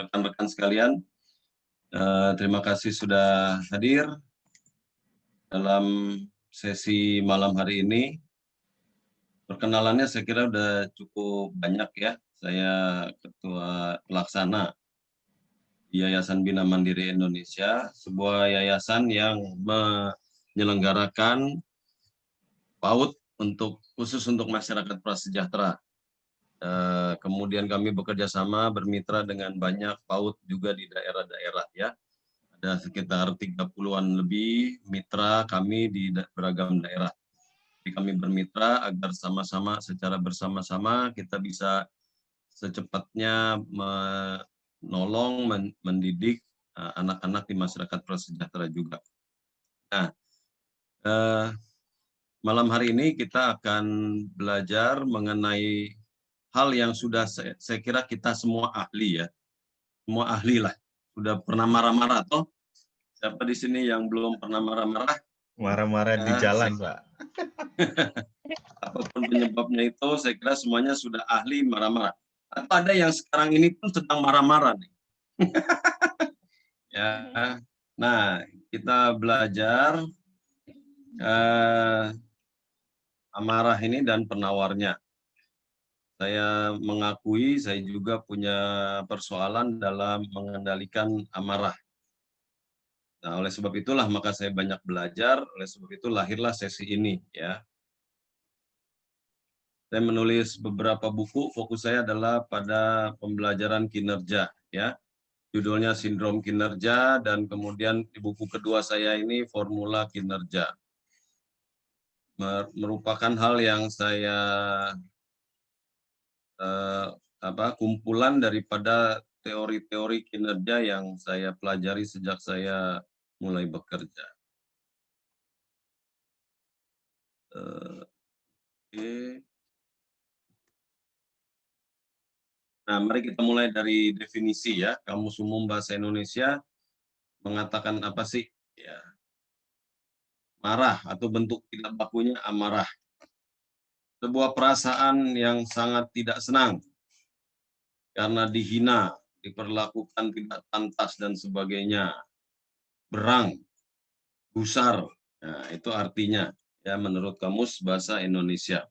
rekan-rekan sekalian, terima kasih sudah hadir dalam sesi malam hari ini. Perkenalannya saya kira sudah cukup banyak ya. Saya Ketua Pelaksana Yayasan Bina Mandiri Indonesia, sebuah yayasan yang menyelenggarakan PAUD khusus untuk masyarakat prasejahtera. Kemudian kami bekerja sama bermitra dengan banyak PAUD juga di daerah-daerah ya. Ada sekitar 30-an lebih mitra kami di beragam daerah. Jadi kami bermitra agar sama-sama secara bersama-sama kita bisa secepatnya menolong, mendidik anak-anak di masyarakat prasejahtera juga. Nah, malam hari ini kita akan belajar mengenai hal yang sudah saya kira kita semua ahli ya. Semua ahli lah. Sudah pernah marah-marah toh? Siapa di sini yang belum pernah marah-marah? Marah-marah di jalan, Pak. Apapun penyebabnya itu, saya kira semuanya sudah ahli marah-marah. Atau ada yang sekarang ini pun sedang marah-marah nih. Ya. Nah, kita belajar amarah ini dan penawarnya. Saya mengakui saya juga punya persoalan dalam mengendalikan amarah. Nah, oleh sebab itulah maka saya banyak belajar, oleh sebab itu lahirlah sesi ini ya. Saya menulis beberapa buku, fokus saya adalah pada pembelajaran kinerja ya. Judulnya Sindrom Kinerja, dan kemudian di buku kedua saya ini Formula Kinerja. Merupakan hal yang saya kumpulan daripada teori-teori kinerja yang saya pelajari sejak saya mulai bekerja. Nah, mari kita mulai dari definisi ya. Kamus Umum Bahasa Indonesia mengatakan apa sih? Ya, marah atau bentuk tidak bakunya amarah. Sebuah perasaan yang sangat tidak senang karena dihina, diperlakukan tidak pantas dan sebagainya. Berang, gusar. Nah, itu artinya ya menurut Kamus Bahasa Indonesia.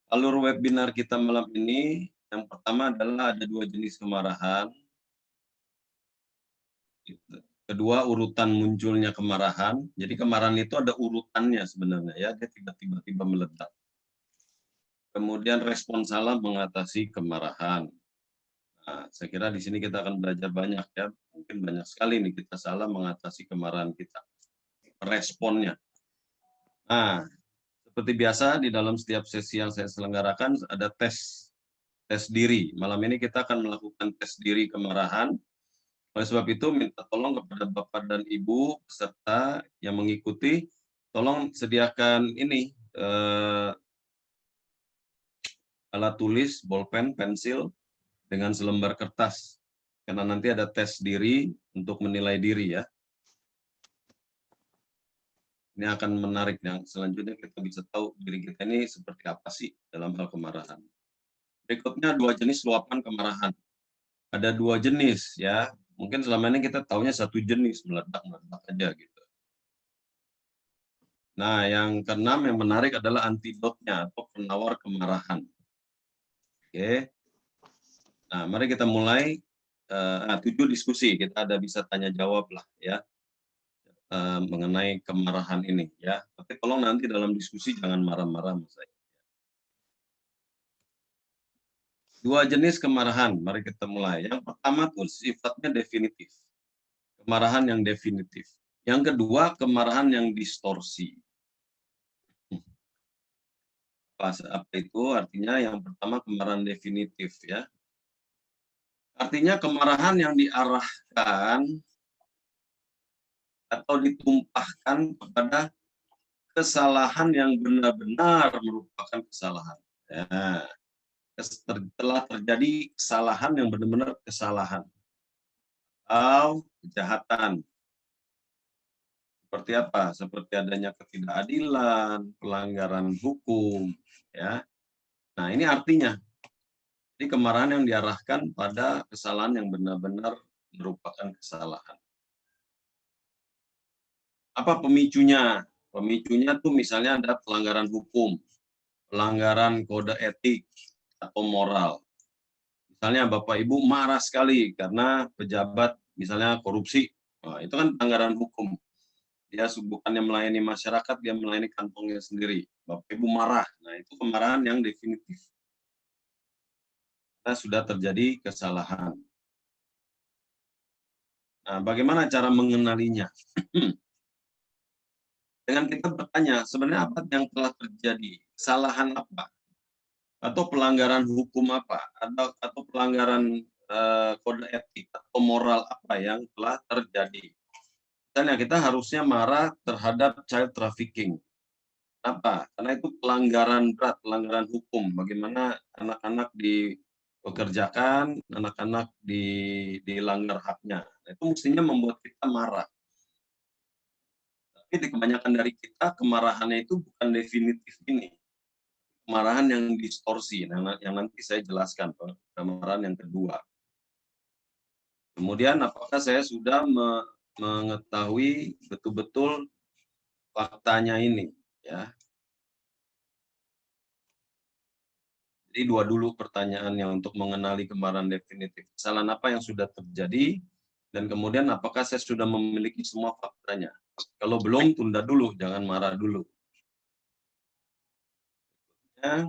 Alur webinar kita malam ini, yang pertama adalah ada 2 jenis kemarahan. Kedua, urutan munculnya kemarahan. Jadi kemarahan itu ada urutannya sebenarnya ya, dia tiba-tiba meledak. Kemudian respon salah mengatasi kemarahan. Nah, saya kira di sini kita akan belajar banyak ya, mungkin banyak sekali nih kita salah mengatasi kemarahan kita. Responnya. Nah, seperti biasa di dalam setiap sesi yang saya selenggarakan ada tes diri. Malam ini kita akan melakukan tes diri kemarahan. Oleh sebab itu, minta tolong kepada Bapak dan Ibu peserta yang mengikuti, tolong sediakan ini, alat tulis, bolpen, pensil, dengan selembar kertas. Karena nanti ada tes diri untuk menilai diri ya. Ini akan menarik, yang selanjutnya kita bisa tahu diri kita ini seperti apa sih dalam hal kemarahan. Berikutnya 2 jenis luapan kemarahan. Ada 2 jenis ya. Mungkin selama ini kita taunya 1 jenis, meledak-meledak aja gitu. Nah, yang keenam yang menarik adalah antidotnya atau penawar kemarahan. Oke. Nah, mari kita mulai 7 diskusi. Kita ada bisa tanya jawab lah ya mengenai kemarahan ini ya. Tapi tolong nanti dalam diskusi jangan marah-marah sama saya. 2 jenis kemarahan, mari kita mulai. Yang pertama tuh sifatnya definitif. Kemarahan yang definitif. Yang kedua, kemarahan yang distorsi. Apa itu? Artinya yang pertama kemarahan definitif ya. Artinya kemarahan yang diarahkan atau ditumpahkan kepada kesalahan yang benar-benar merupakan kesalahan. Ya. Telah terjadi kesalahan yang benar-benar kesalahan atau kejahatan. Seperti apa? Seperti adanya ketidakadilan, pelanggaran hukum, ya. Nah, ini artinya, jadi kemarahan yang diarahkan pada kesalahan yang benar-benar merupakan kesalahan. Apa pemicunya? Pemicunya tuh misalnya ada pelanggaran hukum, pelanggaran kode etik atau moral. Misalnya Bapak Ibu marah sekali karena pejabat misalnya korupsi. Nah, itu kan pelanggaran hukum. Dia bukannya melayani masyarakat, dia melayani kantongnya sendiri. Bapak Ibu marah. Nah, itu kemarahan yang definitif. Karena sudah terjadi kesalahan. Nah, bagaimana cara mengenalinya? Dengan kita bertanya, sebenarnya apa yang telah terjadi? Kesalahan apa? Atau pelanggaran hukum apa? Atau pelanggaran kode etik atau moral apa yang telah terjadi? Misalnya kita harusnya marah terhadap child trafficking. Apa? Karena itu pelanggaran berat, pelanggaran hukum. Bagaimana anak-anak dipekerjakan, anak-anak dilanggar haknya. Itu mestinya membuat kita marah. Tapi di kebanyakan dari kita, kemarahannya itu bukan definitif ini. Kemarahan yang distorsi, yang nanti saya jelaskan, kemarahan yang kedua. Kemudian apakah saya sudah mengetahui betul-betul faktanya ini, ya. Jadi dua dulu pertanyaannya untuk mengenali kemarahan definitif. Kesalahan apa yang sudah terjadi, dan kemudian apakah saya sudah memiliki semua faktanya. Kalau belum, tunda dulu, jangan marah dulu. Ya.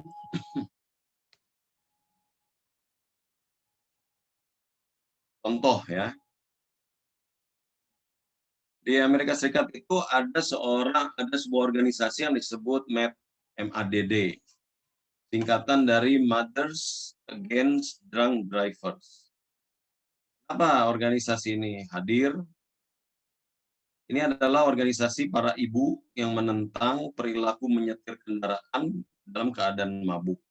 Contoh ya, di Amerika Serikat itu ada sebuah organisasi yang disebut MADD, singkatan dari Mothers Against Drunk Drivers. Apa organisasi ini hadir? Ini adalah organisasi para ibu yang menentang perilaku menyetir kendaraan dalam keadaan mabuk.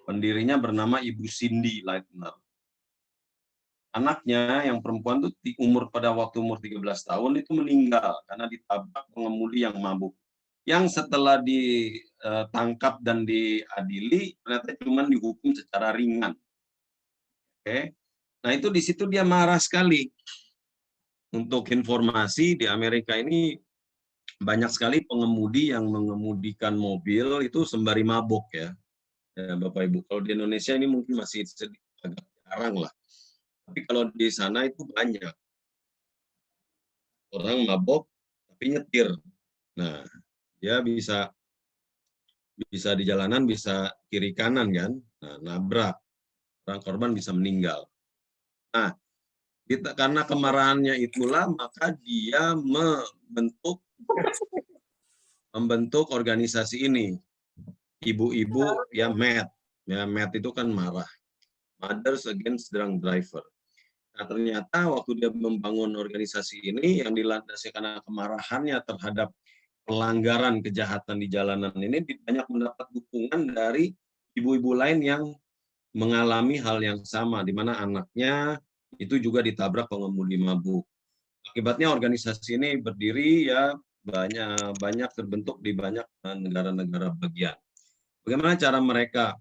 Pendirinya bernama Ibu Cindy Lightner. Anaknya yang perempuan itu pada waktu umur 13 tahun itu meninggal karena ditabrak pengemudi yang mabuk. Yang setelah ditangkap dan diadili ternyata cuma dihukum secara ringan. Oke. Nah, itu di situ dia marah sekali. Untuk informasi, di Amerika ini banyak sekali pengemudi yang mengemudikan mobil itu sembari mabuk ya, Bapak Ibu. Kalau di Indonesia ini mungkin masih agak jarang lah. Tapi kalau di sana itu banyak orang mabuk tapi nyetir. Nah, dia bisa di jalanan bisa kiri kanan kan, nah, nabrak, orang korban bisa meninggal. Nah, karena kemarahannya itulah maka dia membentuk organisasi ini, ibu-ibu ya MAD itu kan marah, Mothers Against Drunk Driver. Nah, ternyata waktu dia membangun organisasi ini yang dilandasi karena kemarahannya terhadap pelanggaran kejahatan di jalanan ini, banyak mendapat dukungan dari ibu-ibu lain yang mengalami hal yang sama, di mana anaknya itu juga ditabrak pengemudi mabuk. Akibatnya organisasi ini berdiri ya banyak terbentuk di banyak negara-negara bagian. Bagaimana cara mereka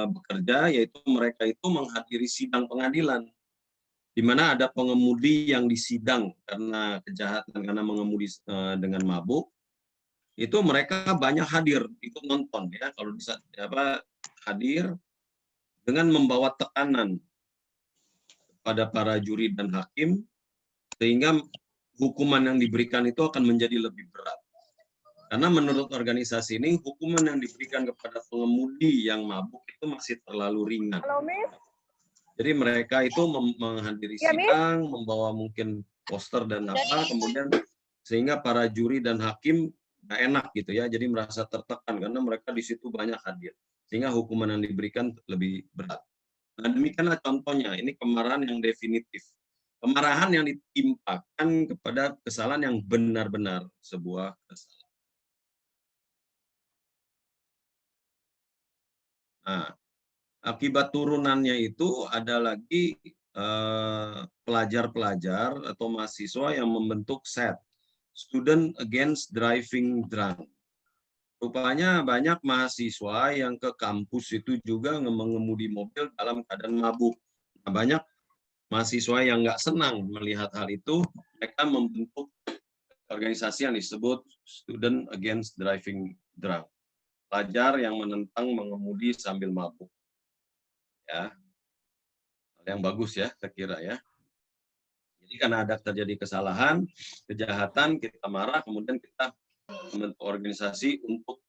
bekerja? Yaitu mereka itu menghadiri sidang pengadilan, di mana ada pengemudi yang disidang karena kejahatan, karena mengemudi dengan mabuk. Itu mereka banyak hadir, ikut nonton ya, kalau bisa hadir dengan membawa tekanan pada para juri dan hakim, sehingga hukuman yang diberikan itu akan menjadi lebih berat. Karena menurut organisasi ini, hukuman yang diberikan kepada pengemudi yang mabuk itu masih terlalu ringan. Jadi mereka itu menghadiri sidang, membawa mungkin poster dan apa, kemudian sehingga para juri dan hakim nggak enak gitu ya, jadi merasa tertekan karena mereka di situ banyak hadir, sehingga hukuman yang diberikan lebih berat. Nah, demikianlah contohnya, ini kemarahan yang definitif. Kemarahan yang ditimpakan kepada kesalahan yang benar-benar sebuah kesalahan. Nah, akibat turunannya itu ada lagi pelajar-pelajar atau mahasiswa yang membentuk SAD, Student Against Driving Drunk. Rupanya banyak mahasiswa yang ke kampus itu juga mengemudi mobil dalam keadaan mabuk. Nah, banyak mahasiswa yang nggak senang melihat hal itu, mereka membentuk organisasi yang disebut Student Against Driving Drunk. Pelajar yang menentang mengemudi sambil mabuk. Ya, hal yang bagus ya, saya kira ya. Jadi karena ada terjadi kesalahan, kejahatan, kita marah, kemudian kita membentuk organisasi untuk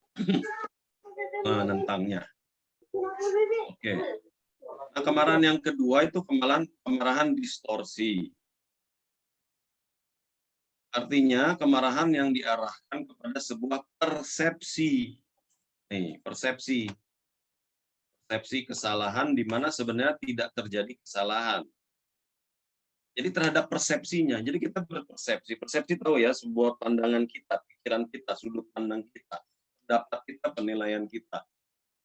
menentangnya. Oke. Nah, kemarahan yang kedua itu kemarahan distorsi. Artinya kemarahan yang diarahkan kepada sebuah persepsi. Nih, persepsi. Persepsi kesalahan di mana sebenarnya tidak terjadi kesalahan. Jadi terhadap persepsinya. Jadi kita berpersepsi. Persepsi tahu ya, sebuah pandangan kita, pikiran kita, sudut pandang kita, pendapat kita, penilaian kita.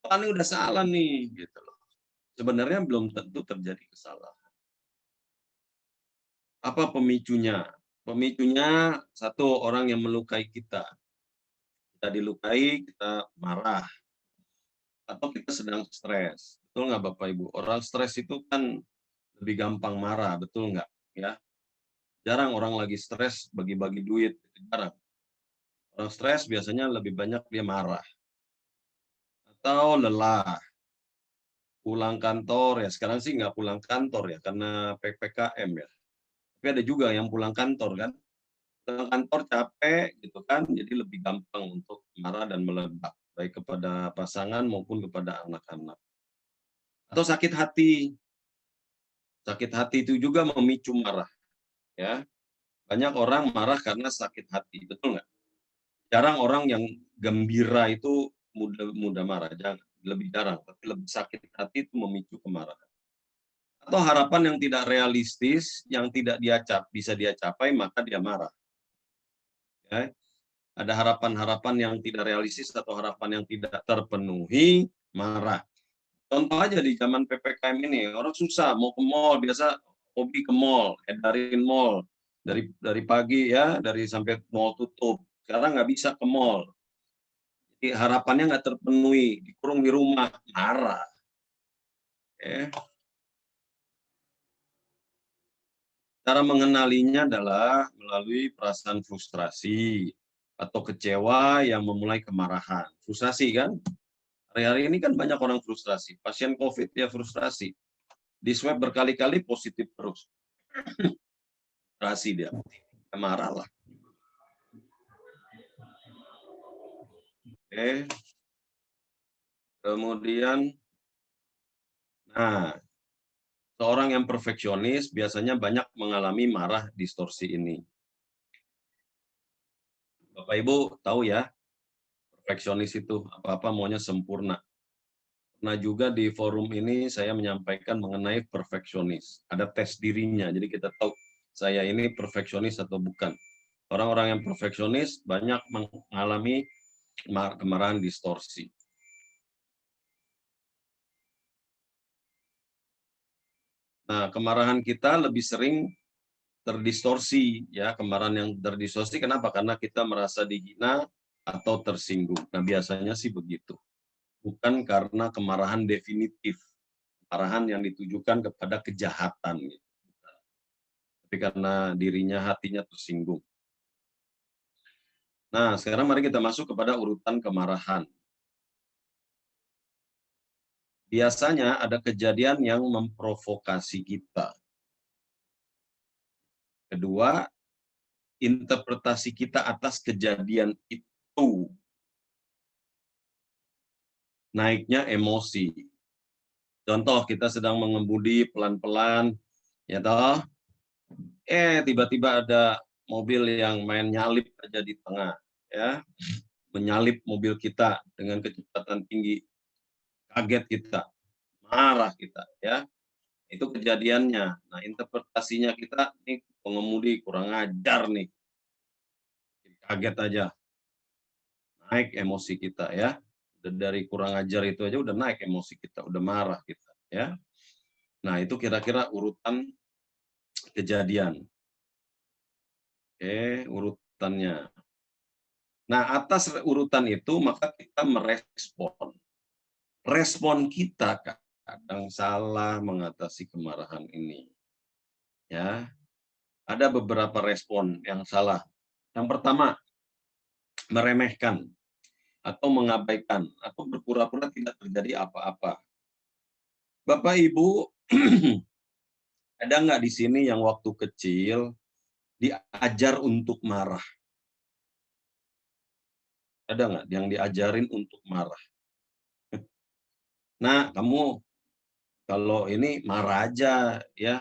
Oh, ini udah salah nih, gitu loh. Sebenarnya belum tentu terjadi kesalahan. Apa pemicunya? Pemicunya satu, orang yang melukai kita. Kita dilukai, kita marah. Atau kita sedang stres. Betul nggak Bapak Ibu? Orang stres itu kan lebih gampang marah, betul nggak? Ya, jarang orang lagi stres bagi-bagi duit, jarang. Orang stres biasanya lebih banyak dia marah. Atau lelah. Pulang kantor, ya sekarang sih nggak pulang kantor ya, karena PPKM ya. Tapi ada juga yang pulang kantor kan. Pulang kantor capek gitu kan, jadi lebih gampang untuk marah dan meledak. Baik kepada pasangan maupun kepada anak-anak. Atau sakit hati. Sakit hati itu juga memicu marah. Ya, banyak orang marah karena sakit hati, betul nggak? Jarang orang yang gembira itu mudah marah, lebih jarang. Tapi lebih sakit hati itu memicu kemarahan. Atau harapan yang tidak realistis, yang tidak bisa dia capai, maka dia marah. Ya, ada harapan-harapan yang tidak realistis atau harapan yang tidak terpenuhi, marah. Contoh aja di zaman PPKM ini, orang susah mau ke mall, biasa hobi ke mall, edarin mall dari pagi ya, dari sampai mall tutup. Sekarang nggak bisa ke mall. Jadi harapannya nggak terpenuhi, dikurung di rumah, marah. Cara mengenalinya adalah melalui perasaan frustrasi atau kecewa yang memulai kemarahan. Frustrasi kan? Hari-hari ini kan banyak orang frustrasi. Pasien COVID ya frustrasi. Di swab berkali-kali positif terus. Frustrasi dia. Marah lah. Oke. Kemudian, nah, seorang yang perfeksionis biasanya banyak mengalami marah distorsi ini. Bapak Ibu tahu ya, perfeksionis itu apa-apa maunya sempurna. Nah juga di forum ini saya menyampaikan mengenai perfeksionis. Ada tes dirinya, jadi kita tahu saya ini perfeksionis atau bukan. Orang-orang yang perfeksionis banyak mengalami kemarahan distorsi. Nah, kemarahan kita lebih sering terdistorsi, ya. Kemarahan yang terdistorsi kenapa? Karena kita merasa dihina atau tersinggung. Nah, biasanya sih begitu. Bukan karena kemarahan definitif, kemarahan yang ditujukan kepada kejahatan. Tapi karena dirinya, hatinya tersinggung. Nah, sekarang mari kita masuk kepada urutan kemarahan. Biasanya ada kejadian yang memprovokasi kita. Kedua, interpretasi kita atas kejadian itu. Naiknya emosi. Contoh, kita sedang mengemudi pelan-pelan, ya toh, tiba-tiba ada mobil yang main nyalip aja di tengah, ya, menyalip mobil kita dengan kecepatan tinggi, kaget kita, marah kita, ya, itu kejadiannya. Nah, interpretasinya kita, nih pengemudi kurang ajar nih, kaget aja, naik emosi kita, ya, dari kurang ajar itu aja udah naik emosi kita, udah marah kita, ya. Nah, itu kira-kira urutan kejadian. Oke, urutannya. Nah, atas urutan itu maka kita merespon. Respon kita kadang salah mengatasi kemarahan ini. Ya, ada beberapa respon yang salah. Yang pertama, meremehkan atau mengabaikan atau berpura-pura tidak terjadi apa-apa. Bapak Ibu, ada nggak di sini yang waktu kecil diajar untuk marah? Ada nggak yang diajarin untuk marah? Nah, kamu kalau ini marah aja ya,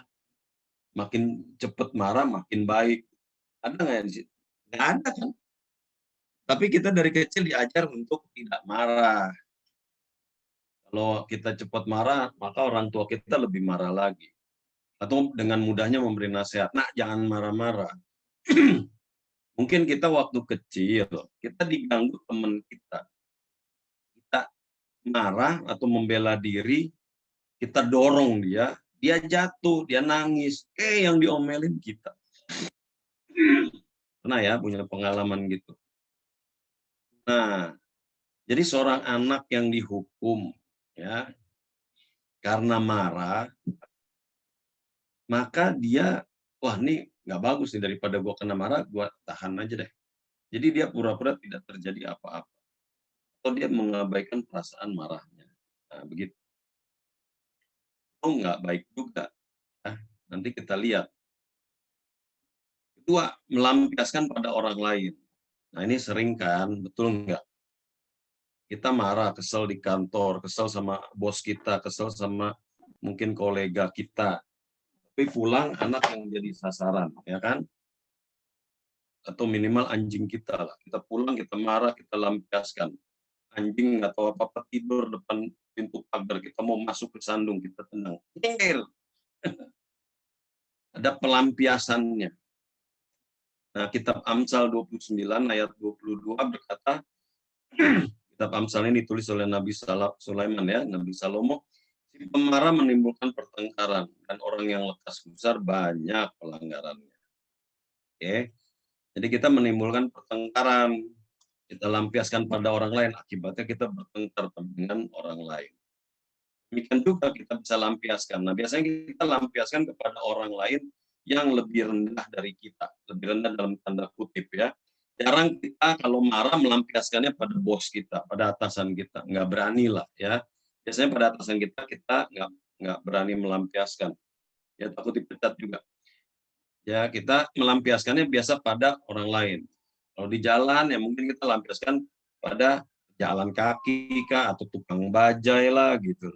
makin cepet marah makin baik. Ada nggak yang di situ? Nggak ada kan? Tapi kita dari kecil diajar untuk tidak marah. Kalau kita cepat marah, maka orang tua kita lebih marah lagi. Atau dengan mudahnya memberi nasihat, nak jangan marah-marah. Mungkin kita waktu kecil, kita diganggu teman kita. Kita marah atau membela diri, kita dorong dia jatuh, dia nangis. Yang diomelin kita. Pernah ya punya pengalaman gitu. Nah, jadi seorang anak yang dihukum ya karena marah, maka dia, wah ini nggak bagus nih, daripada gua kena marah, gua tahan aja deh. Jadi dia pura-pura tidak terjadi apa-apa. Atau dia mengabaikan perasaan marahnya. Nah, begitu. Oh, nggak baik juga. Nah, nanti kita lihat. Kedua, melampiaskan pada orang lain. Nah, ini sering kan, betul nggak? Kita marah, kesel di kantor, kesel sama bos kita, kesel sama mungkin kolega kita. Tapi pulang anak yang jadi sasaran, ya kan? Atau minimal anjing kita lah. Kita pulang, kita marah, kita lampiaskan. Anjing atau apa-apa tidur depan pintu pagar, kita mau masuk ke sandung, kita tendang. Ada pelampiasannya. Nah, kitab Amsal 29 ayat 22 berkata, kitab Amsal ini ditulis oleh Nabi Sulaiman ya, Nabi Salomo, si pemarah menimbulkan pertengkaran dan orang yang lekas gusar banyak pelanggarannya. Oke. Jadi kita menimbulkan pertengkaran, kita lampiaskan pada orang lain, akibatnya kita bertengkar dengan orang lain. Demikian juga kita bisa lampiaskan. Nah, biasanya kita lampiaskan kepada orang lain yang lebih rendah dari kita, lebih rendah dalam tanda kutip ya. Jarang kita kalau marah melampiaskannya pada bos kita, pada atasan kita, nggak berani lah ya. Biasanya pada atasan kita nggak berani melampiaskan, ya takut dipecat juga. Ya kita melampiaskannya biasa pada orang lain. Kalau di jalan ya mungkin kita lampiaskan pada jalan kaki kah atau tukang bajai lah gitu.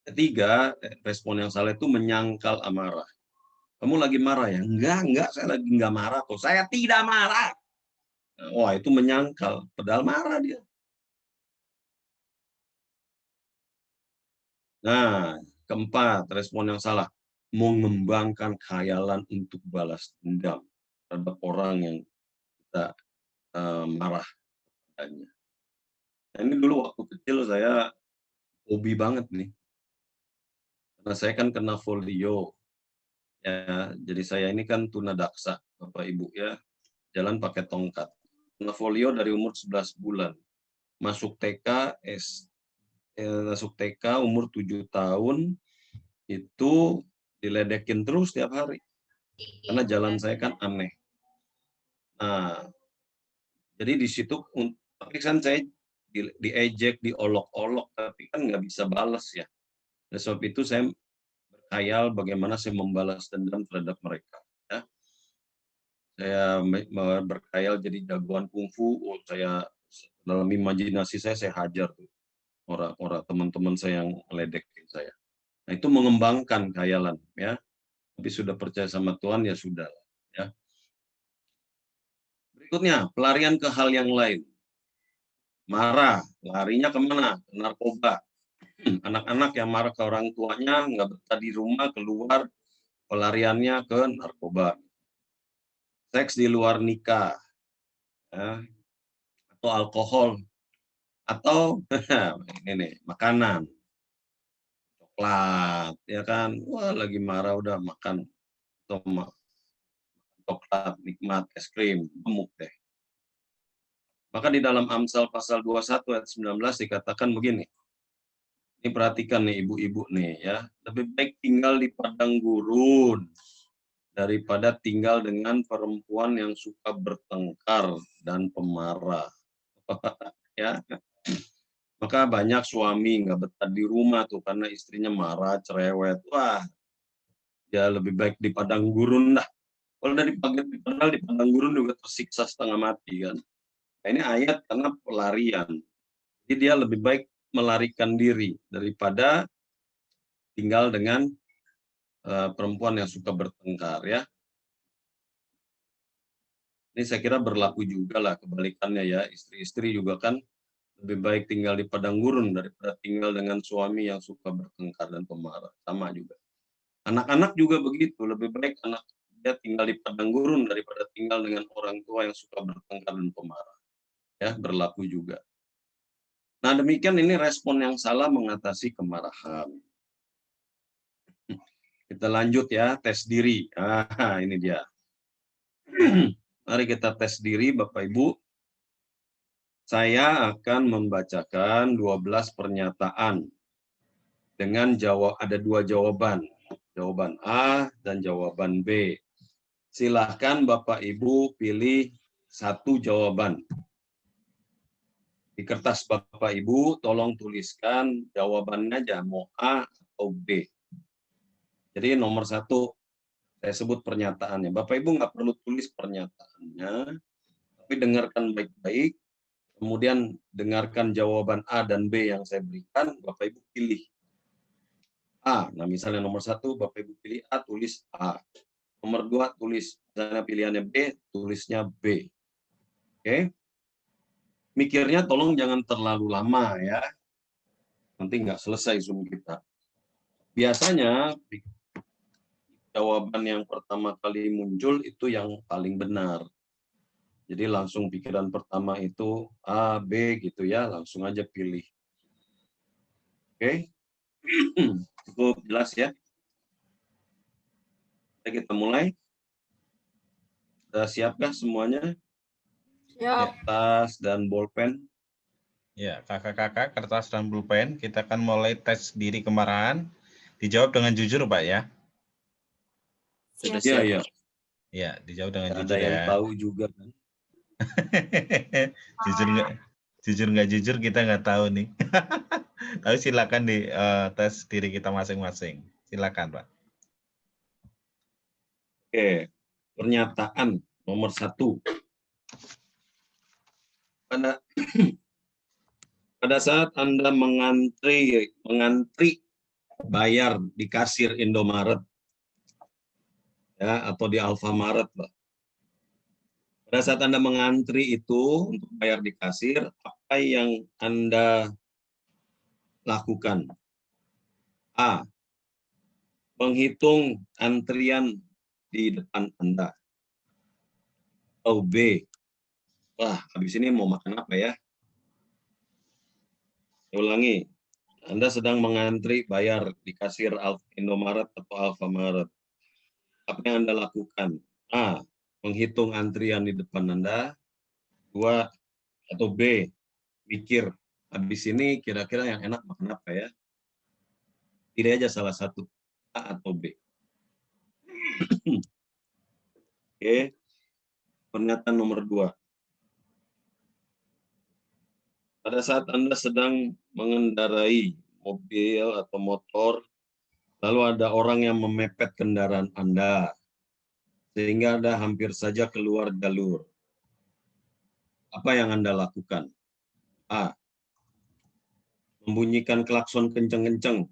Ketiga, respon yang salah itu menyangkal amarah. Kamu lagi marah ya? Enggak, saya lagi enggak marah kok. Saya tidak marah. Wah, itu menyangkal, padahal marah dia. Nah, keempat, respon yang salah, mengembangkan khayalan untuk balas dendam terhadap orang yang kita marah padanya. Nah, ini dulu waktu kecil saya hobi banget nih. Karena saya kan kena folio. Ya, jadi saya ini kan tunadaksa, Bapak Ibu ya. Jalan pakai tongkat. Kena folio dari umur 11 bulan. Masuk TK, masuk TK umur 7 tahun, itu diledekin terus tiap hari. Karena jalan saya kan aneh. Nah, jadi di situ, tapi kan saya diejek, diolok-olok, tapi kan nggak bisa balas ya. Oleh sebab itu saya berkhayal bagaimana saya membalas dendam terhadap mereka. Ya. Saya berkhayal jadi jagoan kungfu, saya dalam imajinasi saya hajar tuh orang-orang teman-teman saya yang meledekin saya. Nah, itu mengembangkan khayalan ya. Tapi sudah percaya sama Tuhan ya sudah ya. Berikutnya, pelarian ke hal yang lain. Marah, larinya kemana? Ke narkoba. Anak-anak yang marah ke orang tuanya, nggak betah di rumah, keluar, pelariannya ke narkoba. Seks di luar nikah, ya, atau alkohol, atau ini nih, makanan, coklat, ya kan? Wah, lagi marah udah makan coklat, nikmat, es krim, gemuk deh. Maka di dalam Amsal pasal 21 ayat 19 dikatakan begini. Ini perhatikan nih ibu-ibu nih ya. Lebih baik tinggal di padang gurun daripada tinggal dengan perempuan yang suka bertengkar dan pemarah. Ya. Maka banyak suami nggak betah di rumah tuh karena istrinya marah, cerewet. Wah, ya lebih baik di padang gurun dah. Kalau di padang gurun juga tersiksa setengah mati kan. Nah, ini ayat karena pelarian. Jadi dia lebih baik melarikan diri daripada tinggal dengan perempuan yang suka bertengkar ya. Ini saya kira berlaku juga lah kebalikannya ya. Istri-istri juga kan lebih baik tinggal di padang gurun daripada tinggal dengan suami yang suka bertengkar dan pemarah. Sama juga. Anak-anak juga begitu. Lebih baik anak dia tinggal di padang gurun daripada tinggal dengan orang tua yang suka bertengkar dan pemarah. Ya, berlaku juga. Nah, demikian ini respon yang salah mengatasi kemarahan. Kita lanjut ya, tes diri. Ini dia. Mari kita tes diri, Bapak Ibu. Saya akan membacakan 12 pernyataan dengan ada 2 jawaban. Jawaban A dan jawaban B. Silahkan Bapak Ibu pilih 1 jawaban. Di kertas Bapak Ibu, tolong tuliskan jawabannya aja, mau A atau B. Jadi nomor 1, saya sebut pernyataannya. Bapak Ibu nggak perlu tulis pernyataannya, tapi dengarkan baik-baik, kemudian dengarkan jawaban A dan B yang saya berikan, Bapak Ibu pilih. A, nah misalnya nomor 1, Bapak Ibu pilih A, tulis A. Nomor 2, tulis, misalnya pilihannya B, tulisnya B. Oke? Mikirnya tolong jangan terlalu lama ya. Nanti nggak selesai Zoom kita. Biasanya jawaban yang pertama kali muncul itu yang paling benar. Jadi langsung pikiran pertama itu A, B gitu ya, langsung aja pilih. Oke? Cukup jelas ya? Kita mulai. Sudah siapkah semuanya? Siap. Kertas dan bolpen. Ya, kakak-kakak, kertas dan pulpen, kita akan mulai tes diri kemarahan. Dijawab dengan jujur, Pak ya. Sudah Siap. siap. Ya, dijawab dengan Nggak jujur ada yang ya. tahu juga kan. Jujur nggak jujur kita nggak tahu nih. Tapi silakan di tes diri kita masing-masing. Silakan, Pak. Oke, pernyataan nomor 1. Pada saat Anda mengantri bayar di kasir Indomaret ya atau di Alfamaret, Pak. Pada saat Anda mengantri itu untuk bayar di kasir, apa yang Anda lakukan? A. Menghitung antrian di depan Anda. Atau B. Wah, habis ini mau makan apa ya? Saya ulangi. Anda sedang mengantri bayar di kasir Indomaret atau Alfamaret. Apa yang Anda lakukan? A. Menghitung antrian di depan Anda. 2. Atau B. Mikir, habis ini kira-kira yang enak makan apa ya? Pilih aja salah satu, A atau B. Oke. Pernyataan nomor 2. Pada saat Anda sedang mengendarai mobil atau motor, lalu ada orang yang memepet kendaraan Anda, sehingga Anda hampir saja keluar jalur. Apa yang Anda lakukan? A. Membunyikan klakson kenceng-kenceng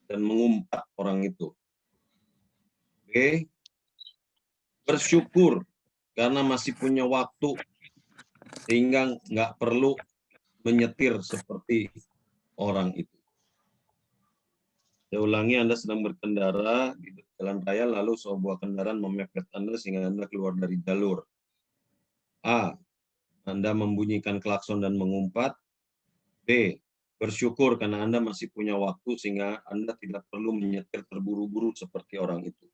dan mengumpat orang itu. B. Bersyukur karena masih punya waktu, sehingga nggak perlu menyetir seperti orang itu. Saya ulangi, Anda sedang berkendara di jalan raya, lalu sebuah kendaraan memepet Anda sehingga Anda keluar dari jalur. A. Anda membunyikan klakson dan mengumpat. B. Bersyukur karena Anda masih punya waktu sehingga Anda tidak perlu menyetir terburu-buru seperti orang itu.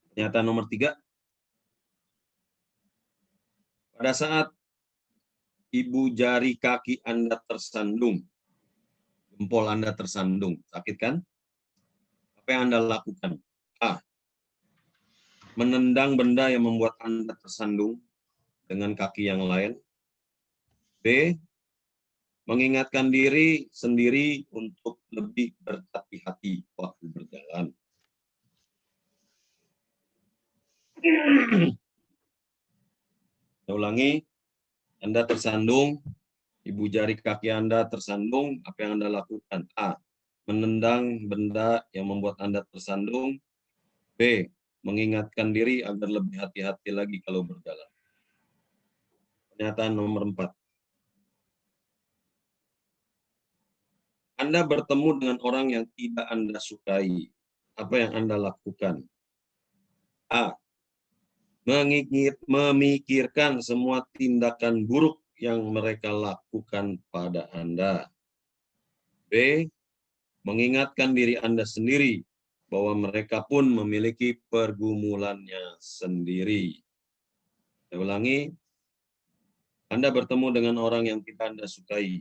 Pernyataan nomor 3, pada saat ibu jari kaki Anda tersandung, jempol Anda tersandung, sakit kan? Apa yang Anda lakukan? A. Menendang benda yang membuat Anda tersandung dengan kaki yang lain. B. Mengingatkan diri sendiri untuk lebih berhati-hati waktu berjalan. Saya ulangi, Anda tersandung, ibu jari kaki Anda tersandung, apa yang Anda lakukan? A. Menendang benda yang membuat Anda tersandung. B. Mengingatkan diri agar lebih hati-hati lagi kalau berjalan. Pernyataan nomor 4. Anda bertemu dengan orang yang tidak Anda sukai. Apa yang Anda lakukan? A. Memikirkan semua tindakan buruk yang mereka lakukan pada Anda. B. Mengingatkan diri Anda sendiri bahwa mereka pun memiliki pergumulannya sendiri. Saya ulangi, Anda bertemu dengan orang yang tidak Anda sukai.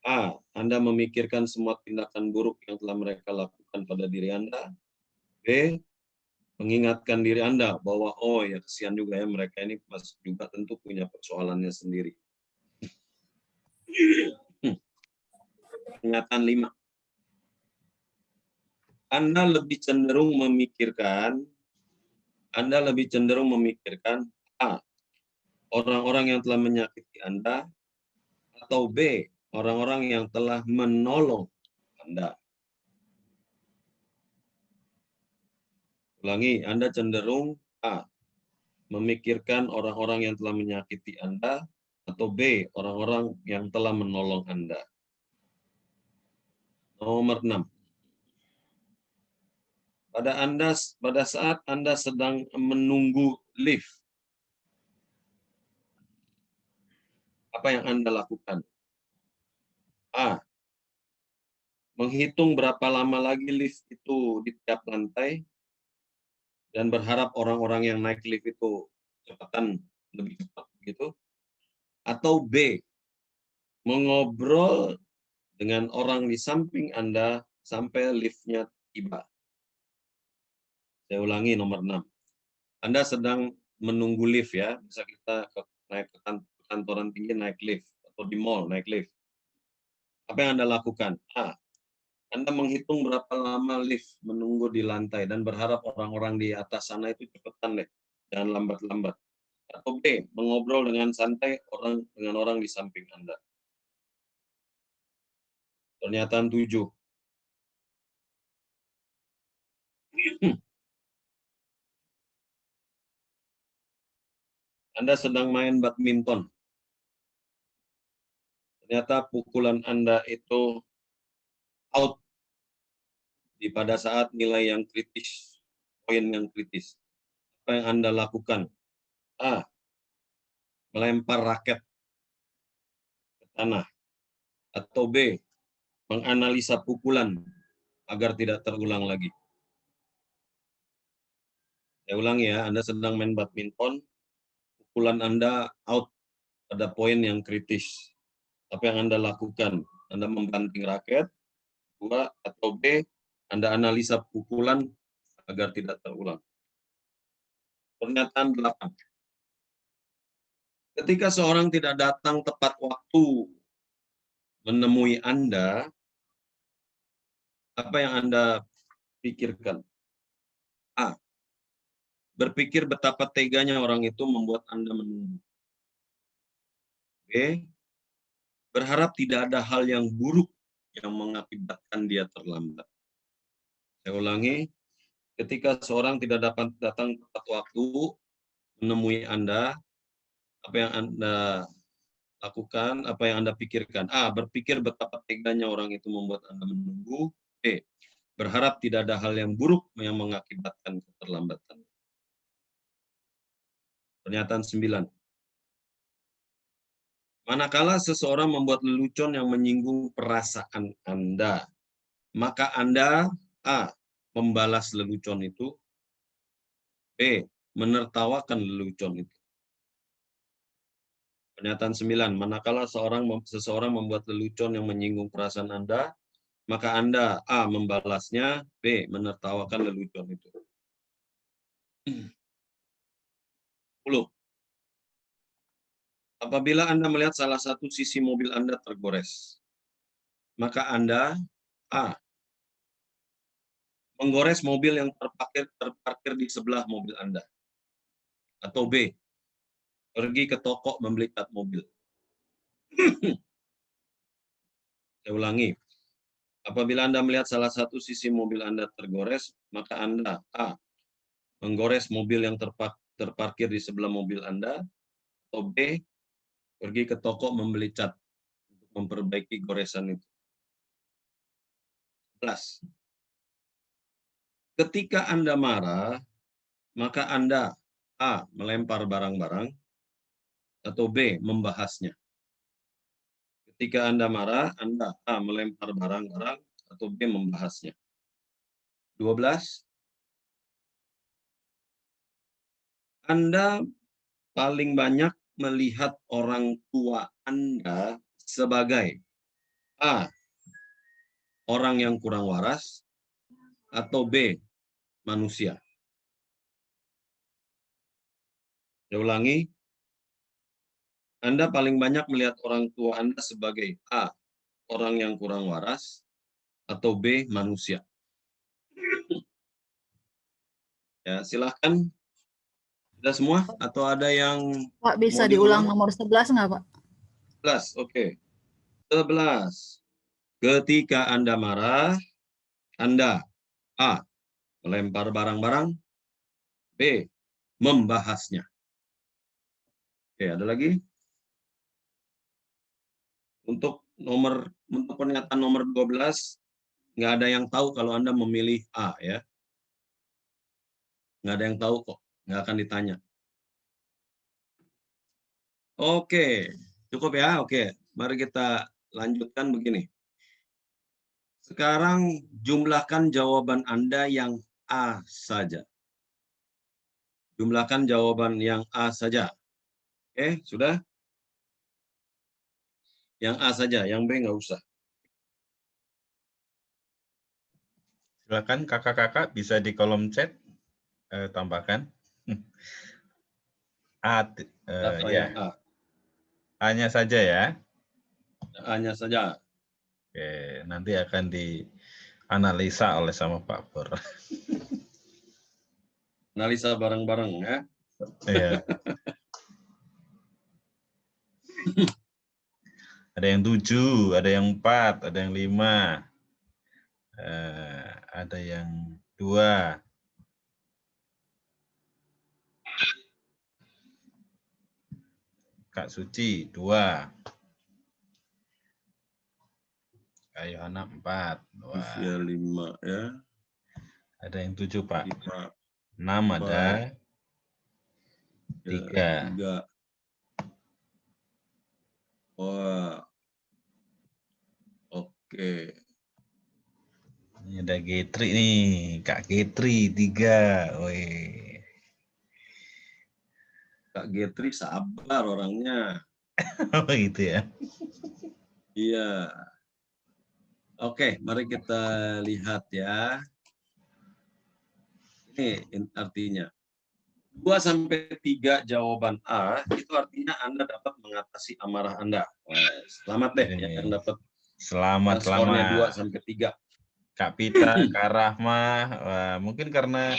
A. Anda memikirkan semua tindakan buruk yang telah mereka lakukan pada diri Anda. B. Mengingatkan diri Anda bahwa, oh ya kesian juga ya, mereka ini juga tentu punya persoalannya sendiri. Pernyataan 5. Anda lebih cenderung memikirkan A. Orang-orang yang telah menyakiti Anda, atau B. Orang-orang yang telah menolong Anda. Ulangi, Anda cenderung A. Memikirkan orang-orang yang telah menyakiti Anda, atau B. Orang-orang yang telah menolong Anda. Nomor 6. Pada saat Anda sedang menunggu lift, apa yang Anda lakukan? A. Menghitung berapa lama lagi lift itu di tiap lantai dan berharap orang-orang yang naik lift itu lebih cepat gitu. Atau B. Mengobrol dengan orang di samping Anda sampai liftnya tiba. Saya ulangi nomor 6. Anda sedang menunggu lift ya, bisa kita naik ke kantoran tinggi naik lift, atau di mall naik lift. Apa yang Anda lakukan? A. Anda menghitung berapa lama lift menunggu di lantai dan berharap orang-orang di atas sana itu cepetan deh, jangan lambat-lambat. Atau B. Mengobrol dengan santai dengan orang di samping Anda. Pernyataan 7. Anda sedang main badminton. Ternyata pukulan Anda itu out pada saat nilai yang kritis, poin yang kritis. Apa yang Anda lakukan? A. Melempar raket ke tanah. Atau B. Menganalisa pukulan agar tidak terulang lagi. Saya ulangi ya, Anda sedang main badminton, pukulan Anda out pada poin yang kritis. Apa yang Anda lakukan? Anda membanting raket, 2, atau B. Anda analisa pukulan agar tidak terulang. Pernyataan 8. Ketika seorang tidak datang tepat waktu menemui Anda, apa yang Anda pikirkan? A. Berpikir betapa teganya orang itu membuat Anda menunggu. B. Berharap tidak ada hal yang buruk yang mengakibatkan dia terlambat. Saya ulangi, ketika seorang tidak dapat datang tepat waktu menemui Anda, apa yang Anda lakukan, apa yang Anda pikirkan? A. Berpikir betapa teganya orang itu membuat Anda menunggu. B. Berharap tidak ada hal yang buruk yang mengakibatkan keterlambatan. Pernyataan 9. Manakala seseorang membuat lelucon yang menyinggung perasaan Anda, maka Anda A. membalas lelucon itu, B. menertawakan lelucon itu. Pernyataan 9, manakala seseorang membuat lelucon yang menyinggung perasaan Anda, maka Anda A. membalasnya, B. menertawakan lelucon itu. 10. Apabila Anda melihat salah satu sisi mobil Anda tergores, maka Anda A. menggores mobil yang terparkir di sebelah mobil Anda. Atau B. pergi ke toko membeli cat mobil. Saya ulangi. Apabila Anda melihat salah satu sisi mobil Anda tergores, maka Anda A. menggores mobil yang terparkir di sebelah mobil Anda, atau B. pergi ke toko membeli cat untuk memperbaiki goresan itu. 11. Ketika Anda marah, maka Anda A. melempar barang-barang, atau B. membahasnya. Ketika Anda marah, Anda A. melempar barang-barang, atau B. membahasnya. 12. Anda paling banyak melihat orang tua Anda sebagai A. orang yang kurang waras, atau B. manusia. Saya ulangi. Anda paling banyak melihat orang tua Anda sebagai A. orang yang kurang waras, atau B. manusia. Ya, silahkan. Sudah semua? Atau ada yang Pak, bisa mau diulang diulang? nomor 11 nggak, Pak? 11, oke. 11. Ketika Anda marah, Anda A. melempar barang-barang, B. membahasnya. Oke, ada lagi? Untuk pernyataan nomor 12, nggak ada yang tahu kalau Anda memilih A, ya. Nggak ada yang tahu kok, nggak akan ditanya. Oke, cukup ya? Oke, mari kita lanjutkan begini. Sekarang jumlahkan jawaban Anda yang A saja. Jumlahkan jawaban yang A saja. Oke, sudah? Yang A saja, yang B nggak usah. Silakan kakak-kakak bisa di kolom chat tambahkan. A, Apa ya, yang A? A-nya saja ya. A-nya saja. Oke, nanti akan dianalisa oleh sama Pak Pur. Analisa bareng-bareng ya. Iya. Ada yang 7, ada yang 4, ada yang 5, ada yang 2. Kak Suci 2. Kak Yohana 4. Wah. Usia 5 ya. Ada yang 7, Pak. 5, 6 ada. 3. 3. Wah. Oke. Ini ada Getri nih, Kak Getri 3. Wih. Kak Getri sabar orangnya. Oh gitu ya. Iya. Oke, mari kita lihat ya. Ini artinya. 2-3 jawaban A, itu artinya Anda dapat mengatasi amarah Anda. Wah, selamat deh yang dapat Selamat skornya 2-3. Kak Pita, Kak Rahma, wah, mungkin karena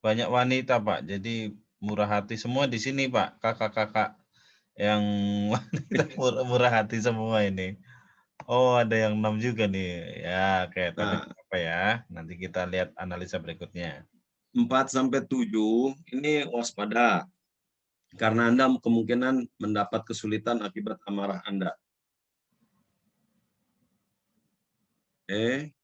banyak wanita, Pak. Jadi murah hati semua di sini, Pak. Kakak-kakak yang wanita murah hati semua ini. Oh, ada yang 6 juga nih. Ya, oke, tapi Nah, apa ya? Nanti kita lihat analisa berikutnya. 4-7 ini waspada. Karena Anda kemungkinan mendapat kesulitan akibat amarah Anda. Oke.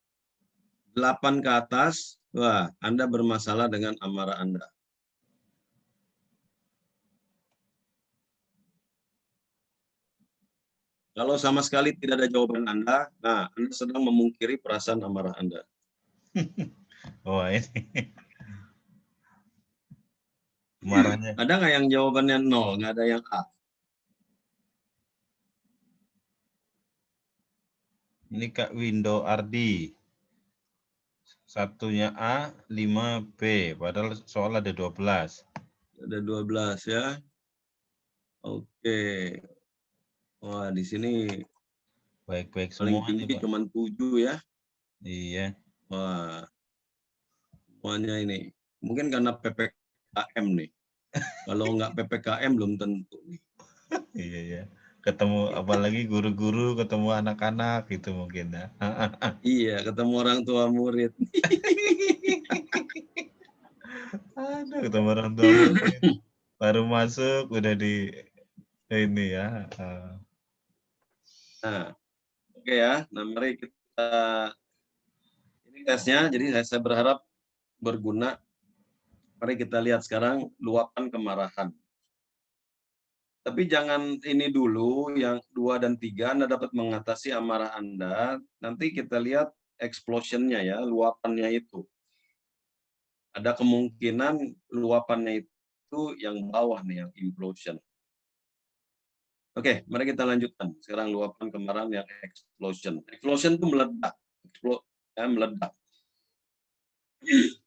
8 ke atas, wah, Anda bermasalah dengan amarah Anda. Kalau sama sekali tidak ada jawaban Anda, nah Anda sedang memungkiri perasaan amarah Anda. Wah, ini marahnya. Ada nggak yang jawabannya 0, nggak ada yang A? Ini Kak Windo Ardi. Satunya A, 5 B. Padahal soal ada 12. Ada 12 ya. Oke. Wah, di sini Baik-baik paling semua nih, tinggi Pak. cuma 7 ya. Iya. Wah, semuanya ini. Mungkin karena PPKM nih. Kalau nggak PPKM belum tentu nih. Iya, ya. Ketemu apalagi guru-guru, ketemu anak-anak gitu mungkin ya. Iya, ketemu orang tua murid. Aduh, ketemu orang tua murid. Baru masuk udah di ini ya. Nah, oke ya. Nah, mari kita ini tesnya. Jadi saya berharap berguna. Mari kita lihat sekarang luapan kemarahan. Tapi jangan ini dulu, yang 2 dan 3 Anda dapat mengatasi amarah Anda. Nanti kita lihat explosion-nya ya, luapannya itu. Ada kemungkinan luapannya itu yang bawah nih, yang implosion. Oke, mari kita lanjutkan. Sekarang luapan kemarahan yang explosion. Explosion itu meledak. Meledak.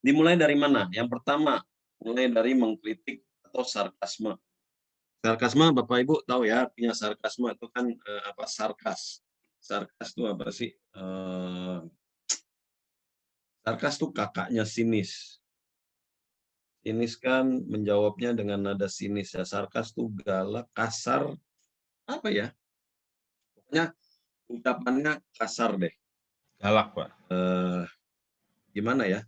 Dimulai dari mana? Yang pertama, mulai dari mengkritik atau sarkasme. Sarkasme, Bapak Ibu tahu ya, artinya sarkasme itu kan apa? Sarkas. Sarkas itu apa sih? Sarkas itu kakaknya sinis. Sinis kan menjawabnya dengan nada sinis ya. Sarkas itu galak, kasar, apa ya? Pokoknya ucapannya kasar deh. Galak, Pak. Gimana ya?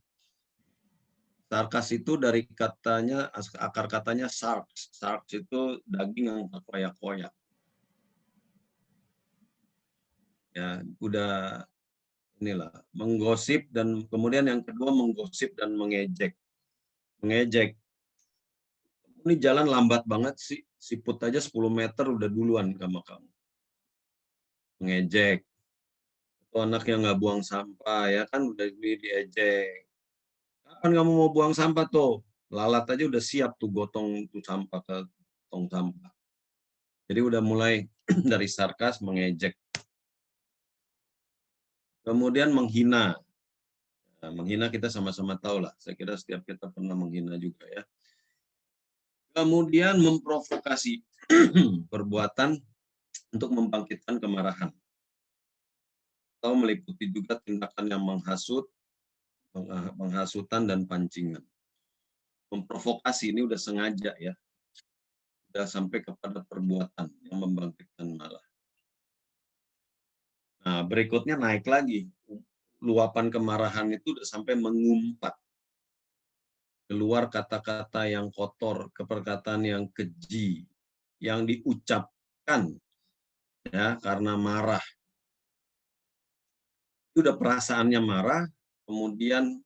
Sarkas itu dari katanya, akar katanya sarks. Sarks itu daging yang terkoyak-koyak. Ya, udah inilah menggosip, dan kemudian yang kedua menggosip dan mengejek. Mengejek. Ini jalan lambat banget sih. Siput aja 10 meter udah duluan sama kamu. Mengejek. Itu anaknya nggak buang sampah ya kan, udah diejek. Kapan kamu mau buang sampah tuh? Lalat aja udah siap tuh gotong tuh sampah ke tong sampah. Jadi udah mulai dari sarkas, mengejek. Kemudian menghina. Nah, menghina kita sama-sama tahu lah. Saya kira setiap kita pernah menghina juga ya. Kemudian memprovokasi perbuatan untuk membangkitkan kemarahan. Atau meliputi juga tindakan yang menghasut, penghasutan dan pancingan. Memprovokasi ini udah sengaja ya. Udah sampai kepada perbuatan yang membangkitkan marah. Nah, berikutnya naik lagi. Luapan kemarahan itu udah sampai mengumpat. Keluar kata-kata yang kotor, perkataan yang keji, yang diucapkan ya karena marah. Itu udah perasaannya marah, kemudian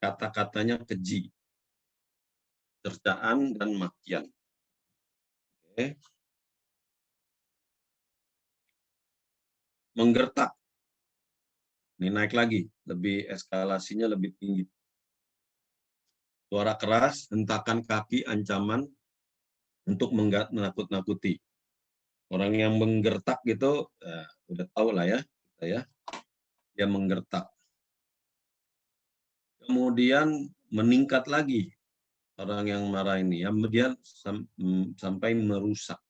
kata-katanya keji, cercaan dan makian. Oke. Menggertak. Ini naik lagi, lebih eskalasinya lebih tinggi. Suara keras, hentakan kaki, ancaman untuk menakut-nakuti. Orang yang menggertak gitu, udah tahu lah ya, dia menggertak. Kemudian meningkat lagi orang yang marah ini, ya, dia sampai merusak.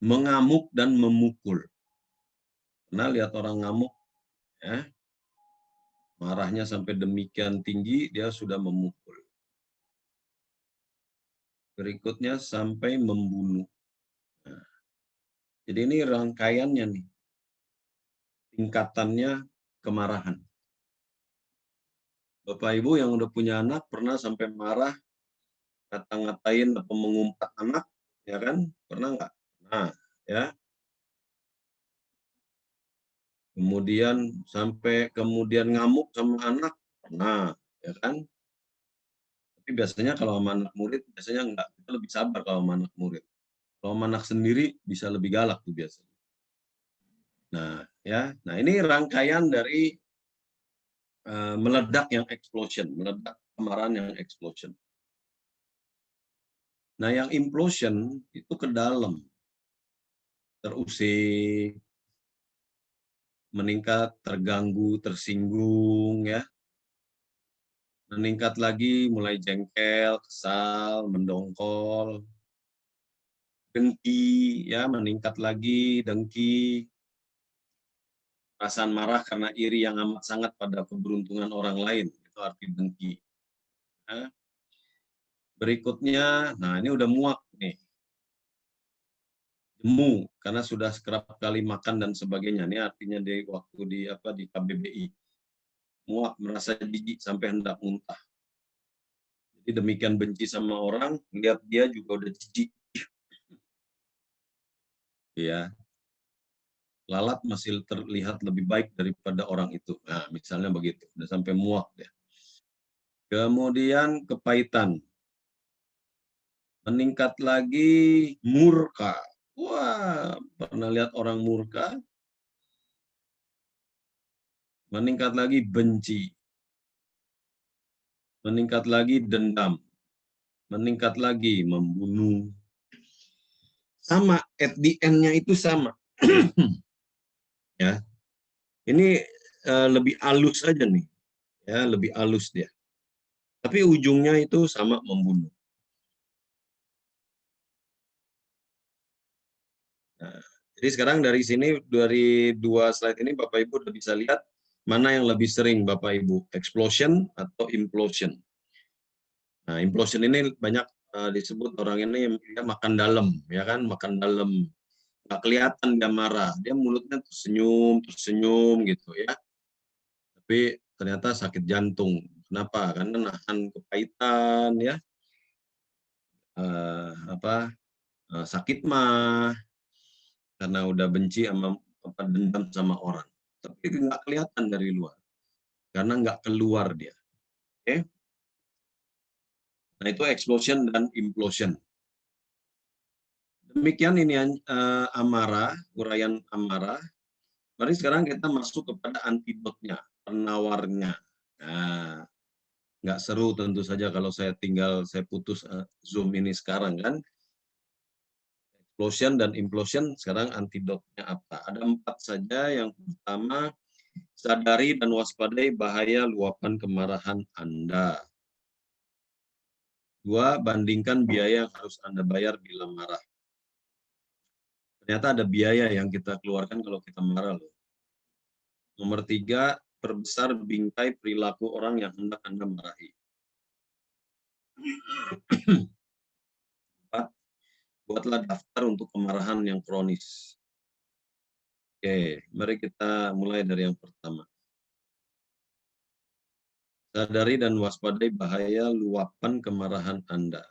Mengamuk dan memukul. Pernah lihat orang ngamuk, ya, marahnya sampai demikian tinggi, dia sudah memukul. Berikutnya sampai membunuh. Nah, jadi ini rangkaiannya nih, tingkatannya kemarahan. Bapak Ibu yang udah punya anak pernah sampai marah, ngata-ngatain atau mengumpat anak, ya kan? Pernah nggak? Nah, ya. Kemudian sampai kemudian ngamuk sama anak, pernah, ya kan? Tapi biasanya kalau sama anak murid, biasanya enggak. Kita lebih sabar kalau sama anak murid. Kalau sama anak sendiri bisa lebih galak tuh biasanya. Nah, ya. Nah, ini rangkaian dari meledak yang explosion, meledak kemarahan yang explosion. Nah, yang implosion itu ke dalam, terusik, meningkat, terganggu, tersinggung, ya. Meningkat lagi, mulai jengkel, kesal, mendongkol, dengki, ya, meningkat lagi, dengki, perasaan marah karena iri yang amat sangat pada keberuntungan orang lain, itu arti dengki. Ya. Berikutnya, nah ini udah muak nih, jemu karena sudah kerap kali makan dan sebagainya. Ini artinya di waktu di KBBI, muak, merasa jijik sampai hendak muntah. Jadi demikian benci sama orang, lihat dia juga udah jijik. Ya, lalat masih terlihat lebih baik daripada orang itu. Nah, misalnya begitu, udah sampai muak ya. Kemudian kepahitan, meningkat lagi murka. Wah, pernah lihat orang murka? Meningkat lagi benci, meningkat lagi dendam, meningkat lagi membunuh. Sama, at the end-nya itu sama. Ya, ini lebih halus aja nih, ya lebih halus dia. Tapi ujungnya itu sama, membunuh. Nah, jadi sekarang dari sini, dari dua slide ini Bapak Ibu udah bisa lihat mana yang lebih sering Bapak Ibu, explosion atau implosion. Nah, implosion ini banyak disebut orang ini dia makan dalam, ya kan, makan dalam. Nggak kelihatan dia marah, dia mulutnya tersenyum, tersenyum gitu ya. Tapi ternyata sakit jantung. Kenapa? Karena nahan kepahitan ya, sakit mah, karena udah benci sama dendam sama orang. Tapi nggak kelihatan dari luar, karena nggak keluar dia. Oke? Nah itu explosion dan implosion. Demikian ini amarah, uraian amarah. Mari sekarang kita masuk kepada antidotnya, penawarnya. Nah, nggak seru tentu saja kalau saya putus Zoom ini sekarang kan. Explosion dan implosion, sekarang antidotnya apa? Ada 4 saja. Yang pertama, sadari dan waspadai bahaya luapan kemarahan Anda. 2, bandingkan biaya yang harus Anda bayar bila marah. Ternyata ada biaya yang kita keluarkan kalau kita marah loh. Nomor 3, perbesar bingkai perilaku orang yang hendak Anda marahi. 4, buatlah daftar untuk kemarahan yang kronis. Oke, mari kita mulai dari yang pertama. Sadari dan waspadai bahaya luapan kemarahan Anda.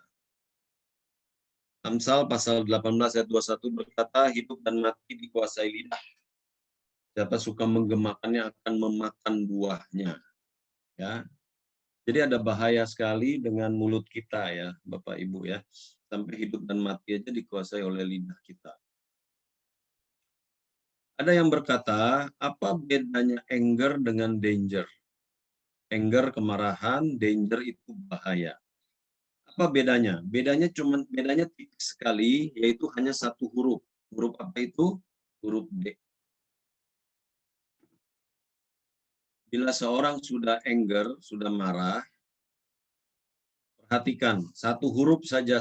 Amsal pasal 18 ayat 21 berkata, hidup dan mati dikuasai lidah. Siapa suka menggemakannya akan memakan buahnya. Ya. Jadi ada bahaya sekali dengan mulut kita ya, Bapak Ibu ya. Sampai hidup dan mati aja dikuasai oleh lidah kita. Ada yang berkata, apa bedanya anger dengan danger? Anger kemarahan, danger itu bahaya. Apa bedanya? Bedanya tipis sekali, yaitu hanya satu huruf. Huruf apa itu? Huruf D. Bila seorang sudah anger, sudah marah, perhatikan, satu huruf saja,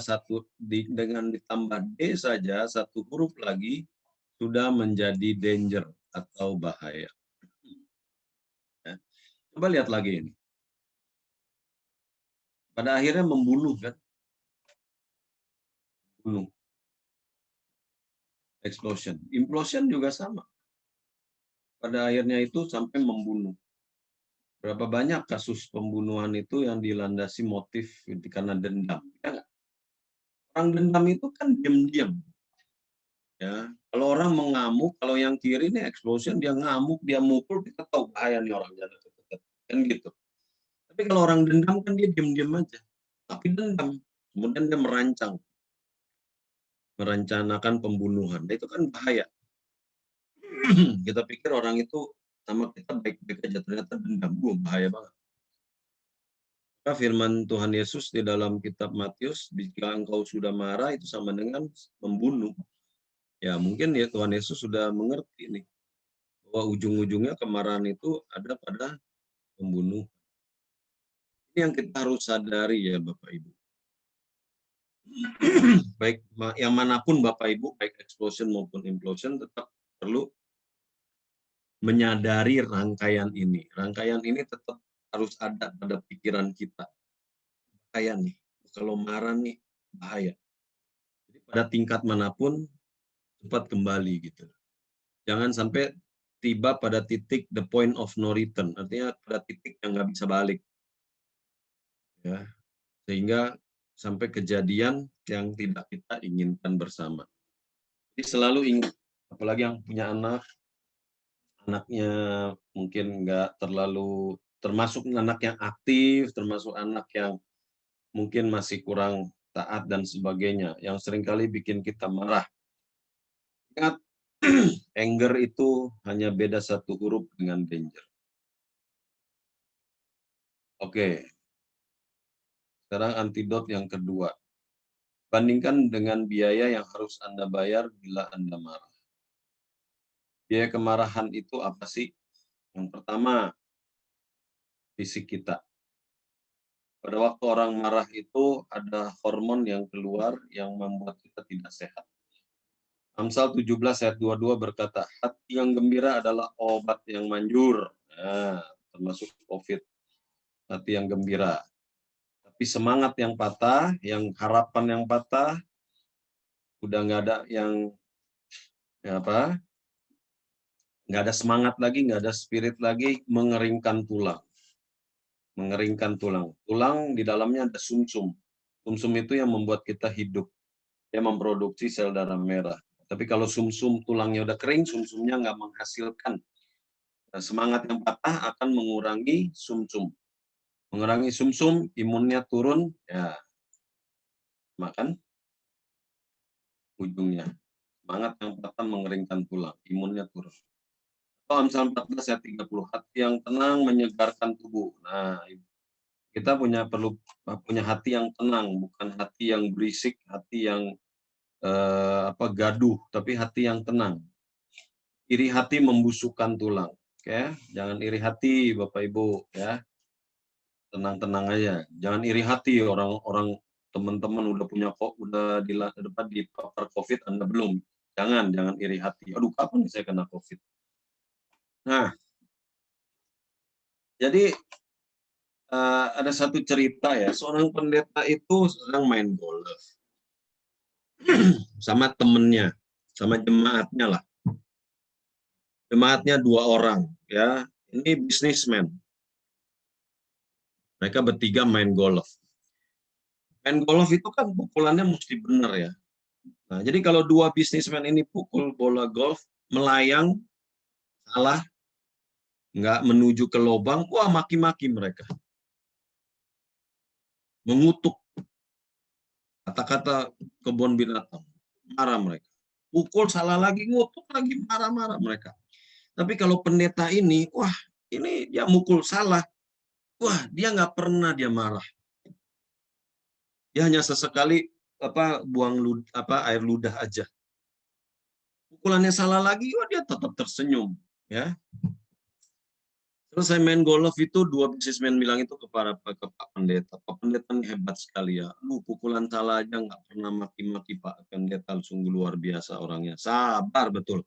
dengan ditambah D saja, satu huruf lagi, sudah menjadi danger atau bahaya. Ya. Coba lihat lagi ini. Pada akhirnya membunuh kan? Bunuh. Explosion. Implosion juga sama. Pada akhirnya itu sampai membunuh. Berapa banyak kasus pembunuhan itu yang dilandasi motif karena dendam. Ya, orang dendam itu kan diam-diam. Ya, kalau orang mengamuk, kalau yang kiri ini explosion, dia ngamuk, dia mukul, kita tahu bahaya nih orang jangan deket-deket. Kan gitu. Tapi kalau orang dendam kan dia diam-diam aja. Tapi dendam. Kemudian dia merancang. merencanakan pembunuhan. Nah, itu kan bahaya. Kita pikir orang itu sama kita baik-baik aja, ternyata dendam. Bahaya banget. Maka firman Tuhan Yesus di dalam kitab Matius, jika engkau sudah marah itu sama dengan membunuh. Ya mungkin ya Tuhan Yesus sudah mengerti nih, bahwa ujung-ujungnya kemarahan itu ada pada pembunuh. Ini yang kita harus sadari ya Bapak Ibu. Baik yang manapun Bapak Ibu, baik explosion maupun implosion, tetap perlu menyadari rangkaian ini. Rangkaian ini tetap harus ada pada pikiran kita. Bahaya nih, kalau marah nih bahaya. Jadi pada tingkat manapun cepat kembali gitu. Jangan sampai tiba pada titik the point of no return, artinya pada titik yang nggak bisa balik. Ya, sehingga sampai kejadian yang tidak kita inginkan bersama. Jadi selalu ingat, apalagi yang punya anak, anaknya mungkin nggak terlalu, termasuk anak yang aktif, termasuk anak yang mungkin masih kurang taat dan sebagainya, yang seringkali bikin kita marah. Ingat, anger itu hanya beda satu huruf dengan danger. Oke, sekarang antidot yang kedua. Bandingkan dengan biaya yang harus Anda bayar bila Anda marah. Biaya kemarahan itu apa sih? Yang pertama, fisik kita. Pada waktu orang marah itu ada hormon yang keluar yang membuat kita tidak sehat. Amsal 17 ayat 22 berkata, hati yang gembira adalah obat yang manjur. Nah, termasuk COVID. Hati yang gembira. Tapi semangat yang patah, yang harapan yang patah, udah nggak ada yang nggak ada semangat lagi, nggak ada spirit lagi, mengeringkan tulang. Mengeringkan tulang. Tulang di dalamnya ada sumsum. Sumsum itu yang membuat kita hidup. Dia memproduksi sel darah merah. Tapi kalau sumsum tulangnya udah kering, sumsumnya nggak menghasilkan. Semangat yang patah akan mengurangi sumsum. Mengurangi sumsum, imunnya turun, ya makan ujungnya. Semangat yang patah mengeringkan tulang, imunnya turun. Amsal 14 ayat 30, hati yang tenang menyegarkan tubuh. Nah, kita perlu punya hati yang tenang, bukan hati yang berisik, hati yang gaduh, tapi hati yang tenang. Iri hati membusukkan tulang. Oke, jangan iri hati Bapak Ibu ya. Tenang-tenang aja. Jangan iri hati orang-orang teman-teman udah punya di papar COVID Anda belum. Jangan iri hati. Aduh, kapan saya kena COVID? Nah, jadi ada satu cerita ya, seorang pendeta itu sedang main golf sama temennya, sama jemaatnya lah. Jemaatnya 2 orang, ya. Ini bisnismen. Mereka bertiga main golf. Main golf itu kan pukulannya mesti benar ya. Nah, jadi kalau 2 bisnismen ini pukul bola golf, melayang, salah, nggak menuju ke lubang, wah maki-maki mereka. Mengutuk kata-kata kebun binatang. Marah mereka. Pukul salah lagi, ngutuk lagi, marah-marah mereka. Tapi kalau pendeta ini, wah ini dia mukul salah. Wah dia nggak pernah dia marah. Dia hanya sesekali buang air ludah aja. Pukulannya salah lagi, wah dia tetap tersenyum. Ya. Terus saya main golf itu 2 bisnismen bilang itu ke Pak Pendeta. Pak Pendeta hebat sekali ya. Pukulan salah aja nggak pernah maki-maki Pak Pendeta, sungguh luar biasa orangnya. Sabar betul.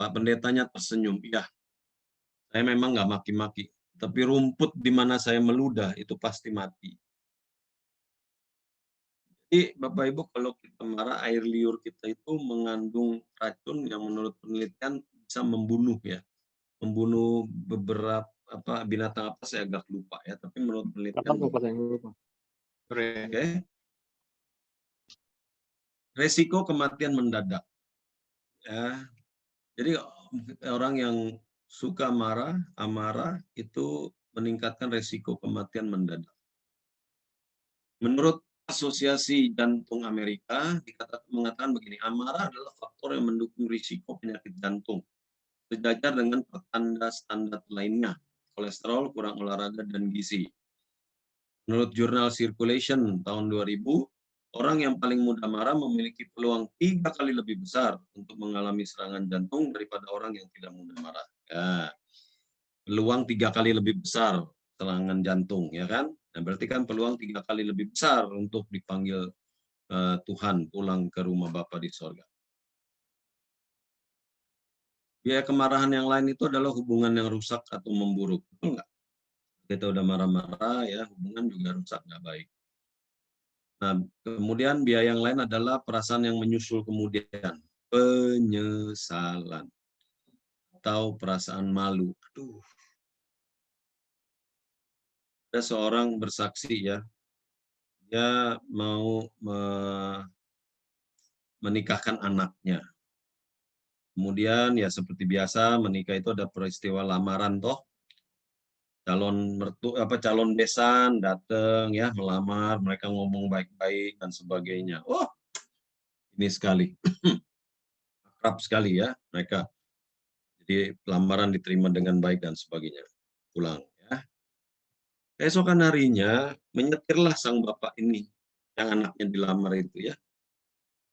Pak Pendetanya tersenyum. Iya, saya memang nggak maki-maki. Tapi rumput di mana saya meludah itu pasti mati. Jadi Bapak Ibu kalau kita marah, air liur kita itu mengandung racun yang menurut penelitian bisa membunuh ya. Membunuh beberapa binatang apa saya agak lupa ya, tapi menurut penelitian oke. Resiko kematian mendadak ya. Jadi orang yang suka marah, amarah itu meningkatkan resiko kematian mendadak. Menurut Asosiasi Jantung Amerika mengatakan begini, amarah adalah faktor yang mendukung risiko penyakit jantung, sejajar dengan pertanda standar lainnya, kolesterol, kurang olahraga, dan gizi. Menurut jurnal Circulation tahun 2000, orang yang paling mudah marah memiliki peluang 3 kali lebih besar untuk mengalami serangan jantung daripada orang yang tidak mudah marah. Ya, peluang 3 kali lebih besar serangan jantung, ya kan? Nah, berarti kan peluang 3 kali lebih besar untuk dipanggil Tuhan pulang ke rumah Bapa di sorga. Biaya kemarahan yang lain itu adalah hubungan yang rusak atau memburuk. Betul nggak? Kita udah marah-marah, ya hubungan juga rusak, nggak baik. Nah, kemudian biaya yang lain adalah perasaan yang menyusul kemudian. Penyesalan. Atau perasaan malu. Aduh. Ada seorang bersaksi ya, dia mau menikahkan anaknya. Kemudian ya seperti biasa menikah itu ada peristiwa lamaran toh. Calon besan datang ya melamar, mereka ngomong baik-baik dan sebagainya. Oh, ini sekali. Akrab sekali ya mereka. Jadi lamaran diterima dengan baik dan sebagainya. Pulang ya. Keesokan harinya menyetirlah sang bapak ini yang anaknya dilamar itu ya.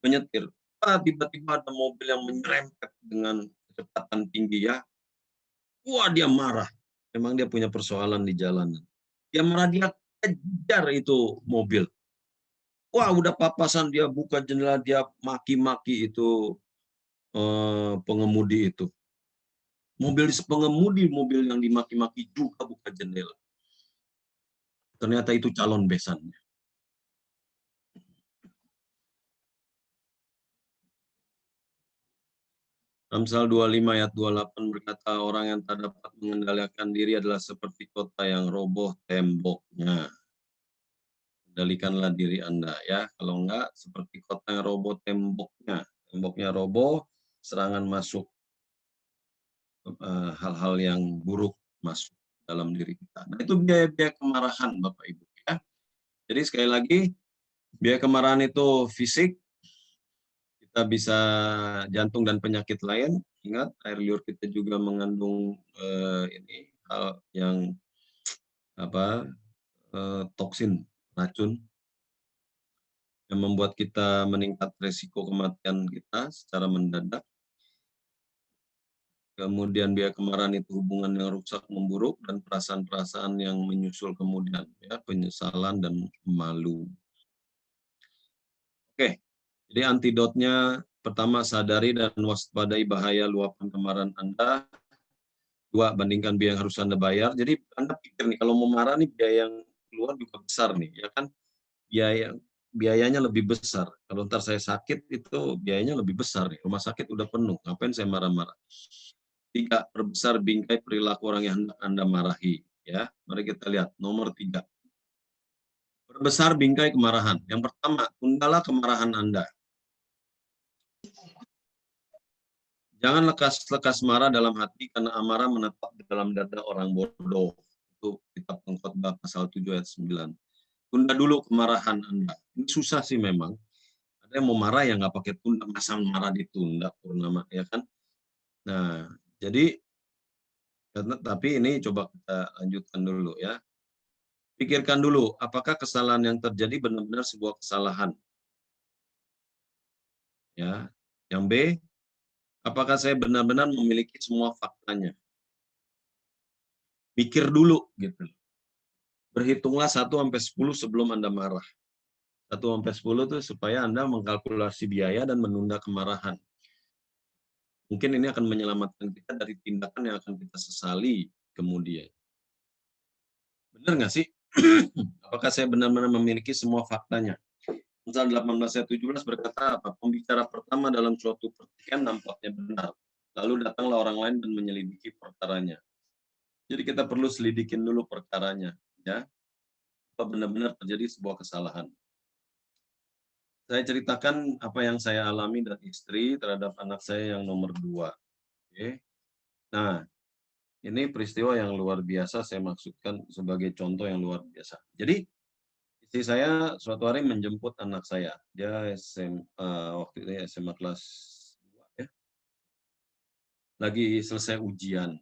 Menyetir. Tiba-tiba ada mobil yang menyerempet dengan kecepatan tinggi ya. Wah, dia marah. Memang dia punya persoalan di jalanan. Dia marah, dia kejar itu mobil. Wah, udah papasan, dia buka jendela, dia maki-maki itu pengemudi itu. Pengemudi mobil yang dimaki-maki juga buka jendela. Ternyata itu calon besannya. Amsal 25 ayat 28 berkata, orang yang tak dapat mengendalikan diri adalah seperti kota yang roboh temboknya. Kendalikanlah diri Anda ya. Kalau enggak, seperti kota yang roboh temboknya. Temboknya roboh, serangan masuk, hal-hal yang buruk masuk dalam diri kita. Nah, itu biaya-biaya kemarahan Bapak Ibu ya. Jadi sekali lagi, biaya kemarahan itu fisik, kita bisa jantung dan penyakit lain. Ingat, air liur kita juga mengandung ini hal yang toksin, racun yang membuat kita meningkat resiko kematian kita secara mendadak. Kemudian biaya kemarahan itu hubungan yang rusak memburuk dan perasaan-perasaan yang menyusul kemudian, ya penyesalan dan malu. Oke, jadi antidotnya pertama sadari dan waspadai bahaya luapan kemarahan Anda. 2, bandingkan biaya yang harus Anda bayar. Jadi Anda pikir nih kalau mau marah nih biaya yang keluar juga besar nih, ya kan? Biayanya lebih besar. Kalau ntar saya sakit itu biayanya lebih besar nih. Rumah sakit udah penuh, ngapain saya marah-marah? 3, perbesar bingkai perilaku orang yang Anda marahi. Ya, mari kita lihat nomor 3. Perbesar bingkai kemarahan. Yang pertama, tundalah kemarahan Anda. Jangan lekas-lekas marah dalam hati karena amarah menetap di dalam dada orang bodoh. Itu kitab Pengkhotbah pasal 7 ayat 9. Tunda dulu kemarahan Anda. Ini susah sih memang. Ada yang mau marah ya nggak pakai tunda, masa marah ditunda, purnama, ya kan? Nah, jadi tapi ini coba kita lanjutkan dulu ya. Pikirkan dulu, apakah kesalahan yang terjadi benar-benar sebuah kesalahan? Ya. Yang B, apakah saya benar-benar memiliki semua faktanya? Pikir dulu gitu. Berhitunglah 1 sampai 10 sebelum Anda marah. 1 sampai 10 itu supaya Anda mengkalkulasi biaya dan menunda kemarahan. Mungkin ini akan menyelamatkan kita dari tindakan yang akan kita sesali kemudian. Benar nggak sih? Apakah saya benar-benar memiliki semua faktanya? Pasal 18 ayat 17 berkata apa? Pembicara pertama dalam suatu pertikaian nampaknya benar. Lalu datanglah orang lain dan menyelidiki perkaranya. Jadi kita perlu selidikin dulu perkaranya, ya. Apa benar-benar terjadi sebuah kesalahan. Saya ceritakan apa yang saya alami dan istri terhadap anak saya yang nomor 2. Oke. Nah, ini peristiwa yang luar biasa, saya maksudkan sebagai contoh yang luar biasa. Jadi, istri saya suatu hari menjemput anak saya. Dia waktu itu SMA kelas 2 ya. Lagi selesai ujian.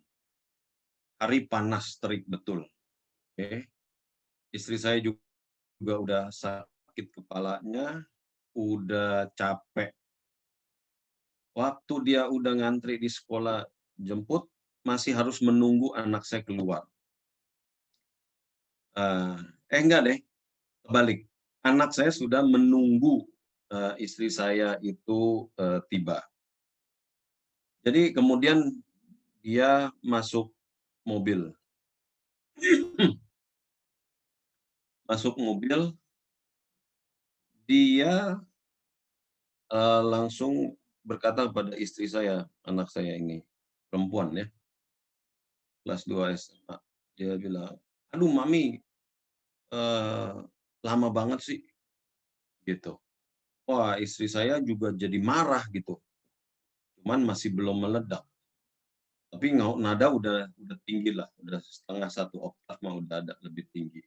Hari panas terik betul. Oke. Istri saya juga udah sakit kepalanya, udah capek. Waktu dia udah ngantri di sekolah jemput, masih harus menunggu anak saya keluar. Enggak deh, kebalik. Anak saya sudah menunggu istri saya itu tiba. Jadi kemudian dia masuk mobil. Masuk mobil, dia langsung berkata kepada istri saya, anak saya ini, perempuan ya, kelas 2 SMA. Dia bilang, aduh mami, lama banget sih, gitu. Wah, istri saya juga jadi marah gitu, cuman masih belum meledak. Tapi nada udah tinggi lah, udah setengah 1 oktav mah udah ada lebih tinggi.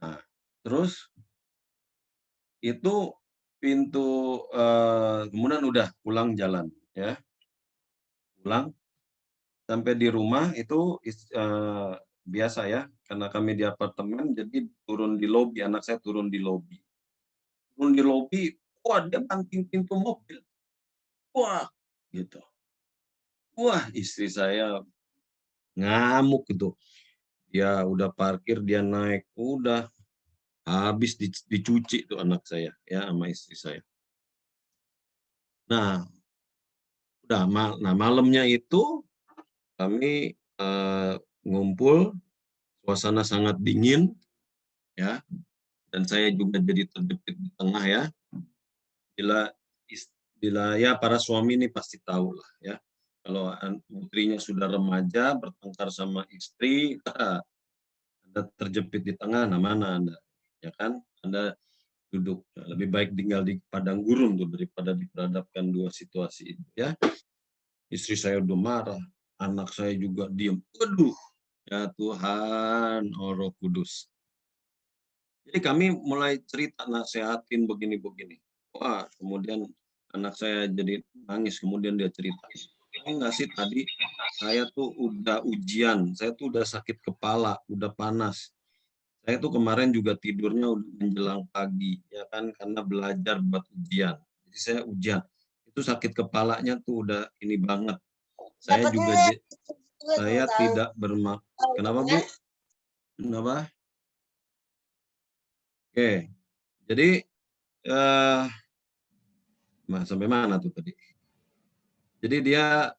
Nah, terus itu pintu kemudian udah pulang jalan ya, pulang sampai di rumah itu biasa ya, karena kami di apartemen jadi turun di lobi, anak saya turun di lobi. Turun di lobi, wah dia banting pintu mobil. Wah, gitu. Wah, istri saya ngamuk gitu. Dia udah parkir, dia naik, udah habis dicuci tuh anak saya ya sama istri saya. Nah, udah malamnya itu kami ngumpul, suasana sangat dingin ya, dan saya juga jadi terjepit di tengah ya. Bila ya para suami ini pasti tahu lah ya. Kalau putrinya sudah remaja bertengkar sama istri, Anda terjepit di tengah, nah mana Anda? Ya kan? Anda duduk. Lebih baik tinggal di padang gurun tuh daripada diperhadapkan dua situasi itu ya. Istri saya udah marah, anak saya juga diem. Waduh, ya Tuhan, oh Roh Kudus. Jadi kami mulai cerita nasehatin begini-begini. Wah, kemudian anak saya jadi nangis, kemudian dia cerita. Tahu nggak sih tadi saya tuh udah ujian, saya tuh udah sakit kepala, udah panas. Saya tuh kemarin juga tidurnya udah menjelang pagi, ya kan, karena belajar buat ujian. Jadi saya ujian, itu sakit kepalanya tuh udah ini banget. Saya juga saya tidak bermaksud. Kenapa Bu? Kenapa? Oke, jadi sampai mana tuh tadi? Jadi dia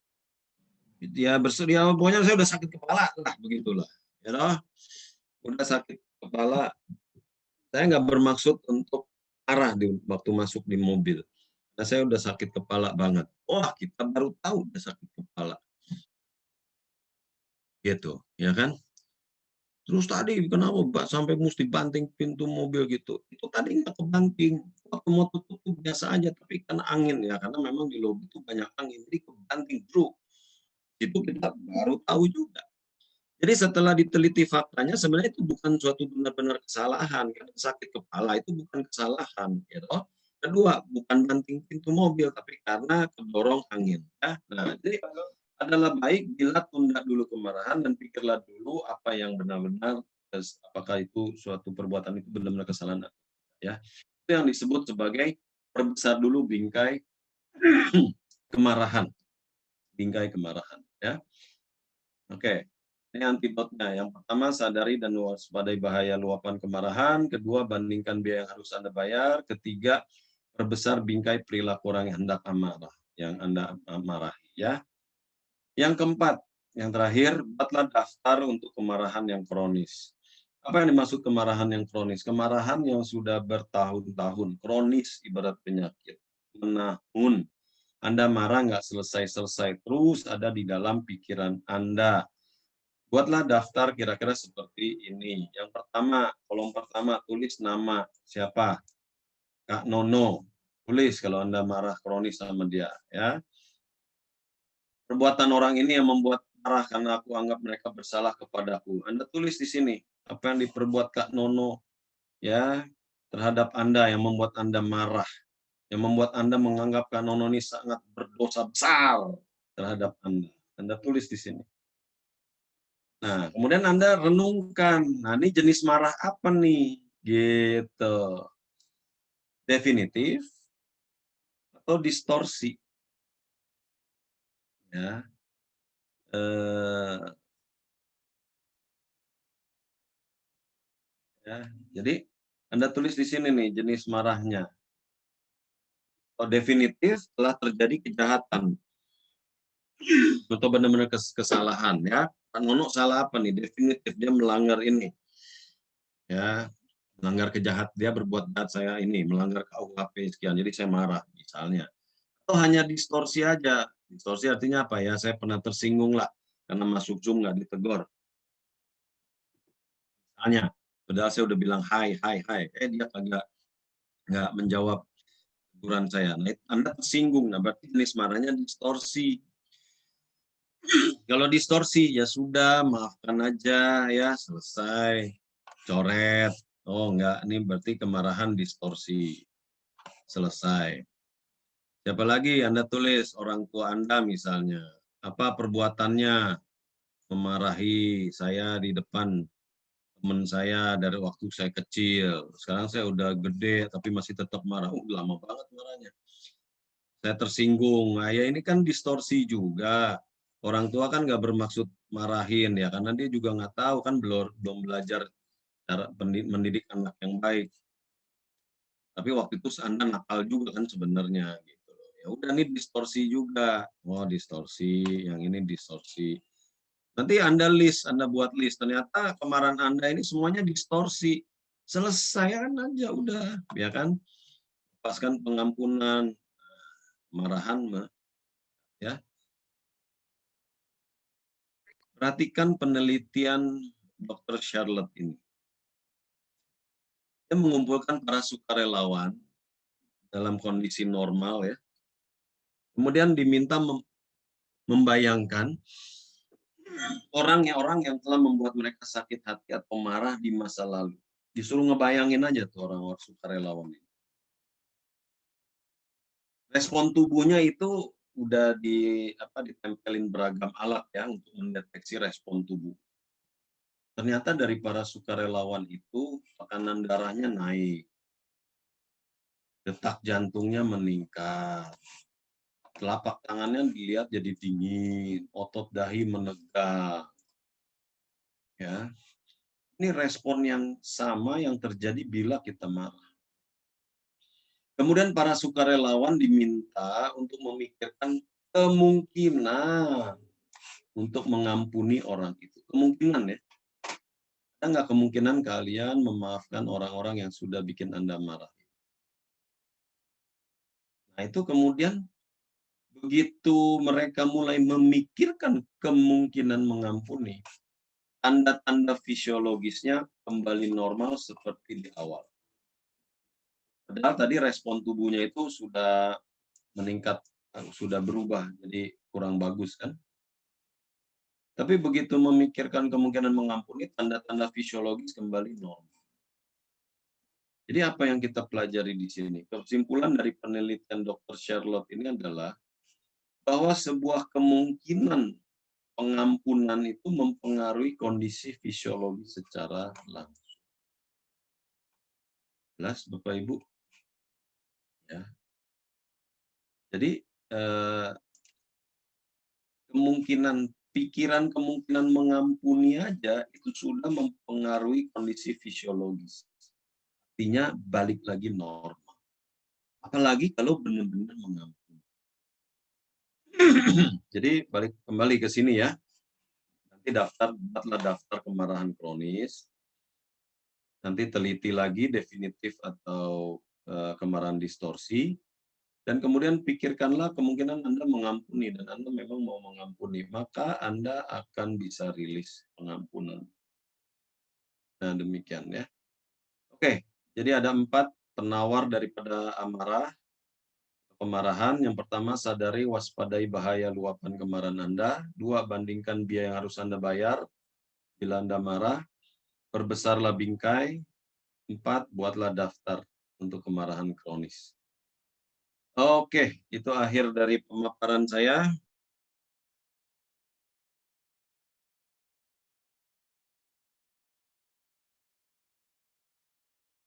bersedia, pokoknya saya udah sakit kepala lah begitulah, ya toh. Udah sakit kepala, saya nggak bermaksud untuk marah di waktu masuk di mobil. Nah, saya udah sakit kepala banget. Wah, kita baru tahu udah sakit kepala. Gitu, ya kan? Terus tadi kenapa Mbak sampai mesti banting pintu mobil gitu? Itu tadi nggak kebanting. Waktu mau tutup tuh biasa aja, tapi karena angin ya, karena memang di lobi itu banyak angin, jadi kebanting bro. Itu kita baru tahu juga. Jadi setelah diteliti faktanya sebenarnya itu bukan suatu benar-benar kesalahan. Karena sakit kepala itu bukan kesalahan. Gitu. Kedua, bukan banting pintu mobil, tapi karena kedorong angin. Ya. Nah, jadi adalah baik bila tunda dulu kemarahan dan pikirlah dulu apa yang benar-benar, apakah itu suatu perbuatan itu benar-benar kesalahan. Ya. Itu yang disebut sebagai perbesar dulu bingkai kemarahan. Bingkai kemarahan. Ya. Oke. Ini antidotnya. Yang pertama, sadari dan waspadai bahaya luapan kemarahan. Kedua, bandingkan biaya yang harus Anda bayar. Ketiga, perbesar bingkai perilaku orang yang hendak amarah, yang Anda marahi. Ya. Yang keempat, yang terakhir, buatlah daftar untuk kemarahan yang kronis. Apa yang dimaksud kemarahan yang kronis? Kemarahan yang sudah bertahun-tahun, kronis ibarat penyakit, menahun. Anda marah nggak selesai-selesai, terus ada di dalam pikiran Anda. Buatlah daftar kira-kira seperti ini. Yang pertama, kolom pertama tulis nama siapa? Kak Nono. Tulis kalau Anda marah kronis sama dia, ya. Perbuatan orang ini yang membuat marah karena aku anggap mereka bersalah kepadaku. Anda tulis di sini apa yang diperbuat Kak Nono ya terhadap Anda yang membuat Anda marah, yang membuat Anda menganggap Kak Nono ini sangat berdosa besar terhadap Anda. Anda tulis di sini. Nah, kemudian Anda renungkan, nah ini jenis marah apa nih? Gitu. Definitif atau distorsi? Ya. Eh, ya. Jadi Anda tulis di sini nih jenis marahnya. Oh, definitif telah terjadi kejahatan atau benar-benar kesalahan ya. Pak Nono salah apa nih? Definitif dia melanggar ini. Ya, melanggar dia berbuat jahat saya ini, melanggar KUHP sekian. Jadi saya marah misalnya. Atau hanya distorsi aja. Distorsi artinya apa ya? Saya pernah tersinggung lah karena masuk Zoom nggak ditegur. Misalnya, padahal saya udah bilang hai, dia nggak menjawab teguran saya. Nah, Anda tersinggung, nah berarti jenis marahnya distorsi. Kalau distorsi ya sudah, maafkan aja ya, selesai, coret. Oh enggak, ini berarti kemarahan distorsi. Selesai. Siapa lagi Anda tulis orang tua Anda misalnya. Apa perbuatannya memarahi saya di depan teman saya dari waktu saya kecil. Sekarang saya udah gede tapi masih tetap marah. Lama banget marahnya. Saya tersinggung. Nah, ya ini kan distorsi juga. Orang tua kan nggak bermaksud marahin ya, karena dia juga nggak tahu kan belum belajar cara mendidik anak yang baik. Tapi waktu itu Anda nakal juga kan sebenarnya gitu loh. Ya udah nih distorsi juga. Oh, distorsi, yang ini distorsi. Nanti Anda buat list. Ternyata kemarahan Anda ini semuanya distorsi. Selesai kan aja udah, ya kan? Lepaskan pengampunan, marahan mah, ya. Perhatikan penelitian Dr. Charlotte ini. Dia mengumpulkan para sukarelawan dalam kondisi normal ya. Kemudian diminta membayangkan orang yang telah membuat mereka sakit hati atau marah di masa lalu. Disuruh ngebayangin aja tuh orang-orang sukarelawan ini. Respon tubuhnya itu udah ditempelin beragam alat ya untuk mendeteksi respon tubuh. Ternyata dari para sukarelawan itu tekanan darahnya naik, detak jantungnya meningkat, telapak tangannya dilihat jadi dingin, otot dahi menegak. Ya, ini respon yang sama yang terjadi bila kita marah. Kemudian para sukarelawan diminta untuk memikirkan kemungkinan untuk mengampuni orang itu. Kemungkinan ya. Ada nggak kemungkinan kalian memaafkan orang-orang yang sudah bikin Anda marah? Nah itu kemudian begitu mereka mulai memikirkan kemungkinan mengampuni, tanda-tanda fisiologisnya kembali normal seperti di awal. Padahal tadi respon tubuhnya itu sudah meningkat, sudah berubah, jadi kurang bagus kan. Tapi begitu memikirkan kemungkinan mengampuni, tanda-tanda fisiologis kembali normal. Jadi apa yang kita pelajari di sini? Kesimpulan dari penelitian Dr. Charlotte ini adalah bahwa sebuah kemungkinan pengampunan itu mempengaruhi kondisi fisiologi secara langsung. Jelas, Bapak Ibu? Ya. Jadi kemungkinan mengampuni aja itu sudah mempengaruhi kondisi fisiologis. Artinya balik lagi normal. Apalagi kalau benar-benar mengampuni. Jadi balik kembali ke sini ya. Nanti buatlah daftar kemarahan kronis. Nanti teliti lagi definitif atau kemarahan distorsi. Dan kemudian pikirkanlah kemungkinan Anda mengampuni dan Anda memang mau mengampuni, maka Anda akan bisa rilis pengampunan. Nah, demikian ya. Oke, jadi ada 4 penawar daripada amarah, kemarahan. Yang pertama, sadari waspadai bahaya luapan kemarahan Anda. 2, bandingkan biaya yang harus Anda bayar bila Anda marah. Perbesarlah bingkai. 4, buatlah daftar untuk kemarahan kronis. Oke, itu akhir dari pemaparan saya.